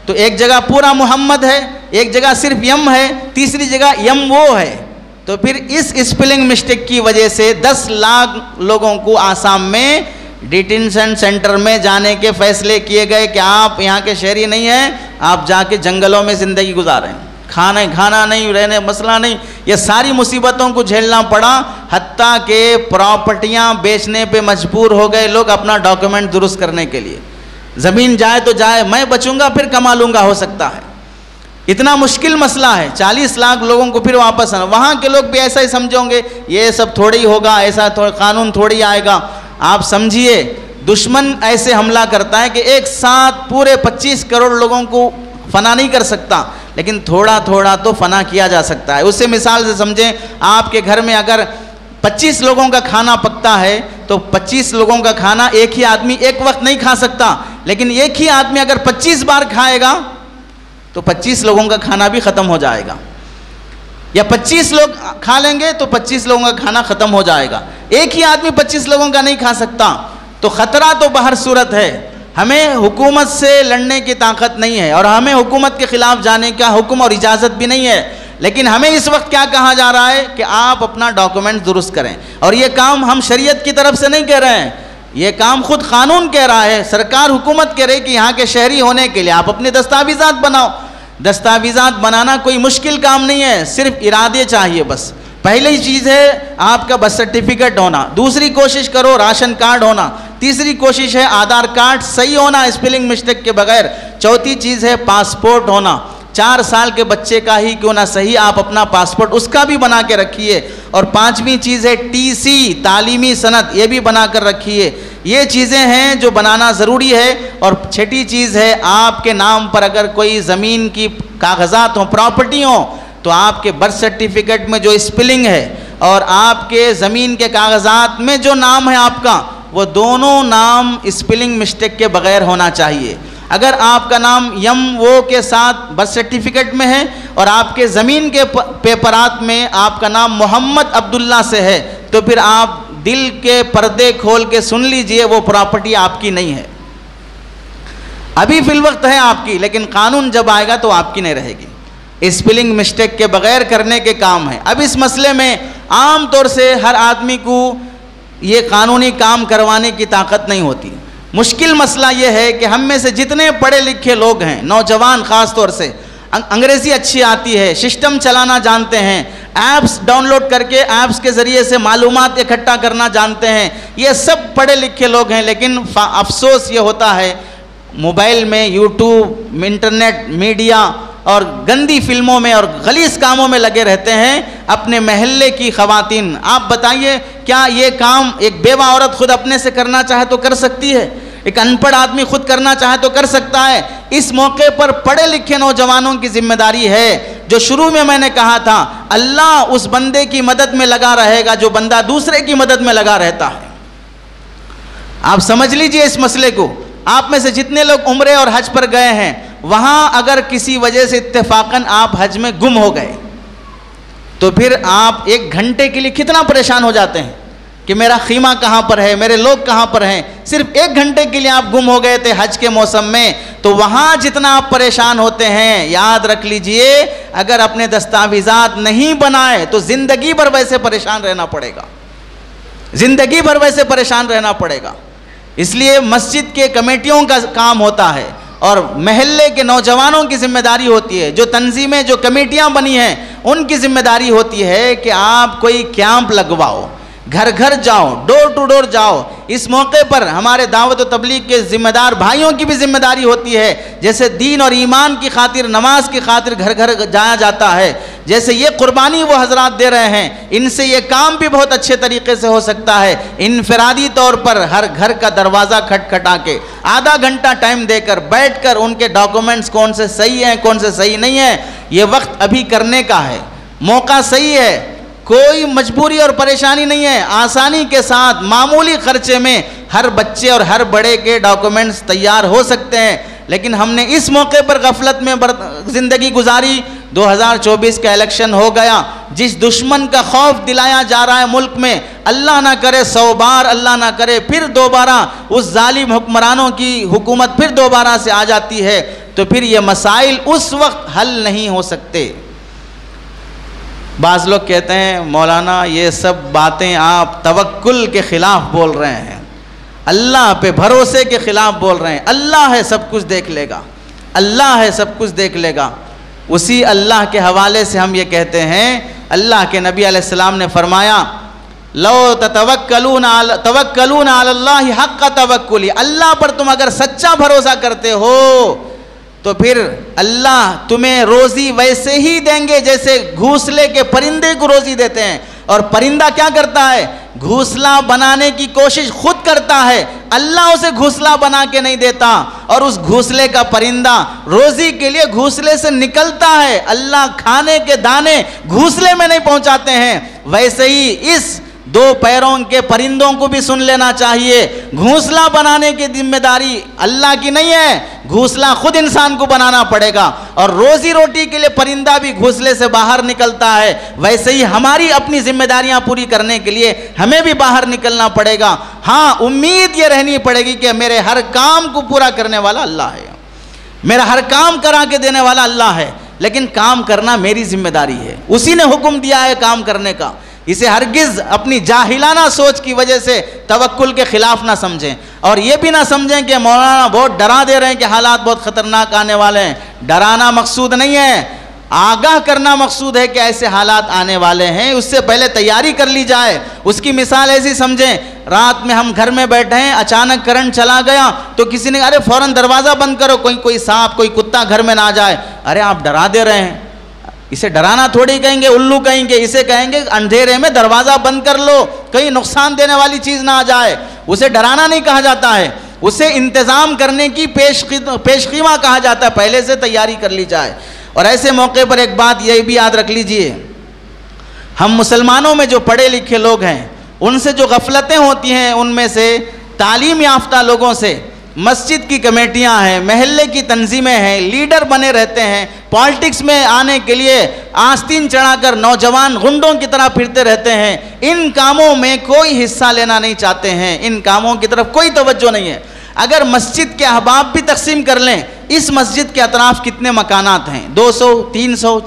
تو ایک جگہ پورا محمد ہے, ایک جگہ صرف ہے, تیسری جگہ MO ہے. تو پھر اس اسپیلنگ مسٹیک کی وجہ سے 10 لاکھ لوگوں کو آسام میں ڈیٹینشن سینٹر میں جانے کے فیصلے کیے گئے کہ آپ یہاں کے شہری نہیں ہیں, آپ جا کے جنگلوں میں زندگی گزاریں, کھانا نہیں, رہنے مسئلہ نہیں, یہ ساری مصیبتوں کو جھیلنا پڑا. حتیٰ کہ پراپرٹیاں بیچنے پہ مجبور ہو گئے لوگ اپنا ڈاکومنٹ درست کرنے کے لیے. زمین جائے تو جائے, میں بچوں گا پھر کما لوں گا, ہو سکتا ہے. اتنا مشکل مسئلہ ہے, 40 لاکھ لوگوں کو پھر واپس آنا. وہاں کے لوگ بھی ایسا ہی سمجھیں گے یہ سب تھوڑی ہوگا, ایسا قانون تھوڑی آئے گا. آپ سمجھیے دشمن ایسے حملہ کرتا ہے کہ ایک ساتھ پورے 25 کروڑ لوگوں کو فنا نہیں کر سکتا, لیکن تھوڑا تھوڑا تو فنا کیا جا سکتا ہے. اس سے مثال سے سمجھیں, آپ کے گھر میں اگر 25 لوگوں کا کھانا پکتا ہے تو 25 لوگوں کا کھانا ایک ہی آدمی ایک وقت نہیں کھا سکتا, لیکن ایک ہی آدمی اگر 25 بار کھائے گا تو 25 لوگوں کا کھانا بھی ختم ہو جائے گا. یا 25 لوگ کھا لیں گے تو 25 لوگوں کا کھانا ختم ہو جائے گا. ایک ہی آدمی 25 لوگوں کا نہیں کھا سکتا. تو خطرہ تو بہر صورت ہے. ہمیں حکومت سے لڑنے کی طاقت نہیں ہے اور ہمیں حکومت کے خلاف جانے کا حکم اور اجازت بھی نہیں ہے, لیکن ہمیں اس وقت کیا کہا جا رہا ہے کہ آپ اپنا ڈاکومنٹ درست کریں. اور یہ کام ہم شریعت کی طرف سے نہیں کہہ رہے ہیں, یہ کام خود قانون کہہ رہا ہے, سرکار حکومت کہہ رہی کہ یہاں کے شہری ہونے کے لیے آپ اپنے دستاویزات بناؤ. دستاویزات بنانا کوئی مشکل کام نہیں ہے, صرف ارادے چاہیے بس. پہلی چیز ہے آپ کا برتھ سرٹیفکیٹ ہونا, دوسری کوشش کرو راشن کارڈ ہونا, تیسری کوشش ہے آدھار کارڈ صحیح ہونا اسپیلنگ مسٹیک کے بغیر, چوتھی چیز ہے پاسپورٹ ہونا. 4 سال کے بچے کا ہی کیوں نہ صحیح آپ اپنا پاسپورٹ اس کا بھی بنا کے رکھیے. اور 5ویں چیز ہے TC تعلیمی سند, یہ بھی بنا کر رکھیے. یہ چیزیں ہیں جو بنانا ضروری ہے. اور 6ٹھی چیز ہے آپ کے نام پر اگر کوئی زمین کی کاغذات ہوں, پراپرٹی ہوں, تو آپ کے برتھ سرٹیفکیٹ میں جو اسپیلنگ ہے اور آپ کے زمین کے کاغذات میں جو نام ہے آپ کا, وہ دونوں نام اسپیلنگ مسٹیک کے بغیر ہونا چاہیے. اگر آپ کا نام MO کے ساتھ برتھ سرٹیفکیٹ میں ہے اور آپ کے زمین کے پیپرات میں آپ کا نام محمد عبداللہ سے ہے, تو پھر آپ دل کے پردے کھول کے سن لیجئے وہ پراپرٹی آپ کی نہیں ہے. ابھی فی الوقت ہے آپ کی, لیکن قانون جب آئے گا تو آپ کی نہیں رہے گی. اسپیلنگ مسٹیک کے بغیر کرنے کے کام ہے. اب اس مسئلے میں عام طور سے ہر آدمی کو یہ قانونی کام کروانے کی طاقت نہیں ہوتی. مشکل مسئلہ یہ ہے کہ ہم میں سے جتنے پڑھے لکھے لوگ ہیں, نوجوان خاص طور سے, انگریزی اچھی آتی ہے, سسٹم چلانا جانتے ہیں, ایپس ڈاؤن لوڈ کر کے ایپس کے ذریعے سے معلومات اکٹھا کرنا جانتے ہیں, یہ سب پڑھے لکھے لوگ ہیں, لیکن افسوس یہ ہوتا ہے موبائل میں، یوٹیوب، انٹرنیٹ، میڈیا اور گندی فلموں میں اور غلیظ کاموں میں لگے رہتے ہیں. اپنے محلے کی خواتین، آپ بتائیے کیا یہ کام ایک بیوہ عورت خود اپنے سے کرنا چاہے تو کر سکتی ہے؟ ایک ان پڑھ آدمی خود کرنا چاہے تو کر سکتا ہے؟ اس موقع پر پڑھے لکھے نوجوانوں کی ذمہ داری ہے. جو شروع میں نے کہا تھا، اللہ اس بندے کی مدد میں لگا رہے گا جو بندہ دوسرے کی مدد میں لگا رہتا ہے. آپ سمجھ لیجئے اس مسئلے کو. آپ میں سے جتنے لوگ عمرے اور حج پر گئے ہیں، وہاں اگر کسی وجہ سے اتفاقاً آپ حج میں گم ہو گئے تو پھر آپ 1 گھنٹے کے لیے کتنا پریشان ہو جاتے ہیں کہ میرا خیمہ کہاں پر ہے، میرے لوگ کہاں پر ہیں. صرف 1 گھنٹے کے لیے آپ گم ہو گئے تھے حج کے موسم میں، تو وہاں جتنا آپ پریشان ہوتے ہیں، یاد رکھ لیجئے اگر اپنے دستاویزات نہیں بنائے تو زندگی بھر ویسے پریشان رہنا پڑے گا، زندگی بھر ویسے پریشان رہنا پڑے گا. اس لیے مسجد کے کمیٹیوں کا کام ہوتا ہے اور محلے کے نوجوانوں کی ذمہ داری ہوتی ہے. جو تنظیمیں، جو کمیٹیاں بنی ہیں، ان کی ذمہ داری ہوتی ہے کہ آپ کوئی کیمپ لگواؤ، گھر گھر جاؤ، ڈور ٹو ڈور جاؤ. اس موقع پر ہمارے دعوت و تبلیغ کے ذمہ دار بھائیوں کی بھی ذمہ داری ہوتی ہے. جیسے دین اور ایمان کی خاطر، نماز کی خاطر گھر گھر جایا جاتا ہے، جیسے یہ قربانی وہ حضرات دے رہے ہیں، ان سے یہ کام بھی بہت اچھے طریقے سے ہو سکتا ہے. انفرادی طور پر ہر گھر کا دروازہ کھٹکھٹا کے آدھا گھنٹہ ٹائم دے کر بیٹھ کر ان کے ڈاکومنٹس کون سے صحیح ہیں، کون سے صحیح نہیں ہیں، یہ وقت ابھی کرنے کا ہے. موقع صحیح ہے، کوئی مجبوری اور پریشانی نہیں ہے. آسانی کے ساتھ معمولی خرچے میں ہر بچے اور ہر بڑے کے ڈاکومنٹس تیار ہو سکتے ہیں. لیکن ہم نے اس موقع پر غفلت میں زندگی گزاری. 2024 کا الیکشن ہو گیا. جس دشمن کا خوف دلایا جا رہا ہے ملک میں، اللہ نہ کرے 100 بار، اللہ نہ کرے پھر دوبارہ اس ظالم حکمرانوں کی حکومت پھر دوبارہ سے آ جاتی ہے، تو پھر یہ مسائل اس وقت حل نہیں ہو سکتے. بعض لوگ کہتے ہیں مولانا یہ سب باتیں آپ توکل کے خلاف بول رہے ہیں، اللہ پہ بھروسے کے خلاف بول رہے ہیں. اللہ ہے سب کچھ دیکھ لے گا، اللہ ہے سب کچھ دیکھ لے گا. اسی اللہ کے حوالے سے ہم یہ کہتے ہیں، اللہ کے نبی علیہ السلام نے فرمایا لو توکلون علی اللہ حق توکلی، اللہ پر تم اگر سچا بھروسہ کرتے ہو تو پھر اللہ تمہیں روزی ویسے ہی دیں گے جیسے گھونسلے کے پرندے کو روزی دیتے ہیں. اور پرندہ کیا کرتا ہے؟ گھونسلہ بنانے کی کوشش خود کرتا ہے، اللہ اسے گھونسلہ بنا کے نہیں دیتا. اور اس گھونسلے کا پرندہ روزی کے لیے گھونسلے سے نکلتا ہے، اللہ کھانے کے دانے گھونسلے میں نہیں پہنچاتے ہیں. ویسے ہی اس 2 پیروں کے پرندوں کو بھی سن لینا چاہیے، گھونسلہ بنانے کی ذمہ داری اللہ کی نہیں ہے، گھونسلہ خود انسان کو بنانا پڑے گا. اور روزی روٹی کے لیے پرندہ بھی گھونسلے سے باہر نکلتا ہے، ویسے ہی ہماری اپنی ذمہ داریاں پوری کرنے کے لیے ہمیں بھی باہر نکلنا پڑے گا. ہاں، امید یہ رہنی پڑے گی کہ میرے ہر کام کو پورا کرنے والا اللہ ہے، میرا ہر کام کرا کے دینے والا اللہ ہے، لیکن کام کرنا میری ذمہ داری ہے. اسی نے حکم دیا ہے کام کرنے کا. اسے ہرگز اپنی جاہلانہ سوچ کی وجہ سے توکل کے خلاف نہ سمجھیں، اور یہ بھی نہ سمجھیں کہ مولانا بہت ڈرا دے رہے ہیں کہ حالات بہت خطرناک آنے والے ہیں. ڈرانا مقصود نہیں ہے، آگاہ کرنا مقصود ہے کہ ایسے حالات آنے والے ہیں، اس سے پہلے تیاری کر لی جائے. اس کی مثال ایسی سمجھیں، رات میں ہم گھر میں بیٹھے ہیں، اچانک کرنٹ چلا گیا تو کسی نے ارے فوراً دروازہ بند کرو، کوئی سانپ کوئی کتا گھر میں نہ آ جائے. ارے آپ ڈرا دے رہے ہیں. اسے ڈرانا تھوڑی کہیں گے، الو کہیں گے. اسے کہیں گے اندھیرے میں دروازہ بند کر لو، کہیں نقصان دینے والی چیز نہ آ جائے. اسے ڈرانا نہیں کہا جاتا ہے، اسے انتظام کرنے کی پیش خیمہ کہا جاتا ہے. پہلے سے تیاری کر لی جائے. اور ایسے موقع پر ایک بات یہ بھی یاد رکھ لیجئے، ہم مسلمانوں میں جو پڑھے لکھے لوگ ہیں ان سے جو غفلتیں ہوتی ہیں، ان میں سے تعلیم یافتہ لوگوں سے مسجد کی کمیٹیاں ہیں، محلے کی تنظیمیں ہیں، لیڈر بنے رہتے ہیں، پالیٹکس میں آنے کے لیے آستین چڑھا کر نوجوان غنڈوں کی طرح پھرتے رہتے ہیں. ان کاموں میں کوئی حصہ لینا نہیں چاہتے ہیں، ان کاموں کی طرف کوئی توجہ نہیں ہے. اگر مسجد کے احباب بھی تقسیم کر لیں، اس مسجد کے اطراف کتنے مکانات ہیں؟ 200 300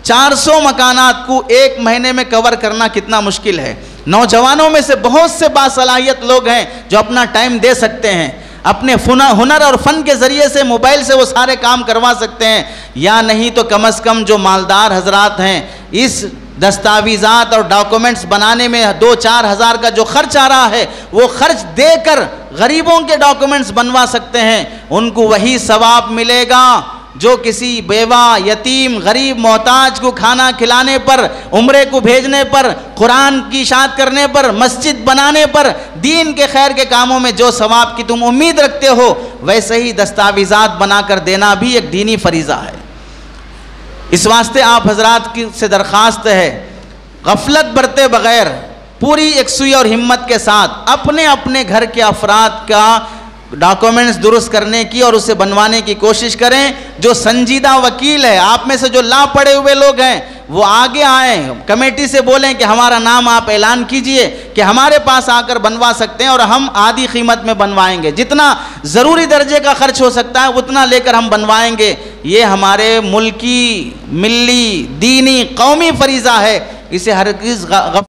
400 مکانات کو ایک مہینے میں کور کرنا کتنا مشکل ہے. نوجوانوں میں سے بہت سے باصلاحیت لوگ ہیں جو اپنا ٹائم دے سکتے ہیں، اپنے ہنر اور فن کے ذریعے سے موبائل سے وہ سارے کام کروا سکتے ہیں. یا نہیں تو کم از کم جو مالدار حضرات ہیں، اس دستاویزات اور ڈاکومنٹس بنانے میں 2-4 ہزار کا جو خرچ آ رہا ہے وہ خرچ دے کر غریبوں کے ڈاکومنٹس بنوا سکتے ہیں، ان کو وہی ثواب ملے گا جو کسی بیوہ، یتیم، غریب، محتاج کو کھانا کھلانے پر، عمرے کو بھیجنے پر، قرآن کی اشاعت کرنے پر، مسجد بنانے پر، دین کے خیر کے کاموں میں جو ثواب کی تم امید رکھتے ہو، ویسے ہی دستاویزات بنا کر دینا بھی ایک دینی فریضہ ہے۔ اس واسطے آپ حضرات کی سے درخواست ہے، غفلت برتے بغیر پوری یکسوئی اور ہمت کے ساتھ اپنے اپنے گھر کے افراد کا ڈاکومنٹس درست کرنے کی اور اسے بنوانے کی کوشش کریں۔ جو سنجیدہ وکیل ہے، آپ میں سے جو لا پڑے ہوئے لوگ ہیں، وہ آگے آئیں، کمیٹی سے بولیں کہ ہمارا نام آپ اعلان کیجئے کہ ہمارے پاس آ کر بنوا سکتے ہیں اور ہم آدھی قیمت میں بنوائیں گے، جتنا ضروری درجے کا خرچ ہو سکتا ہے اتنا لے کر ہم بنوائیں گے۔ یہ ہمارے ملکی، ملی، دینی، قومی فریضہ ہے، اسے ہرگز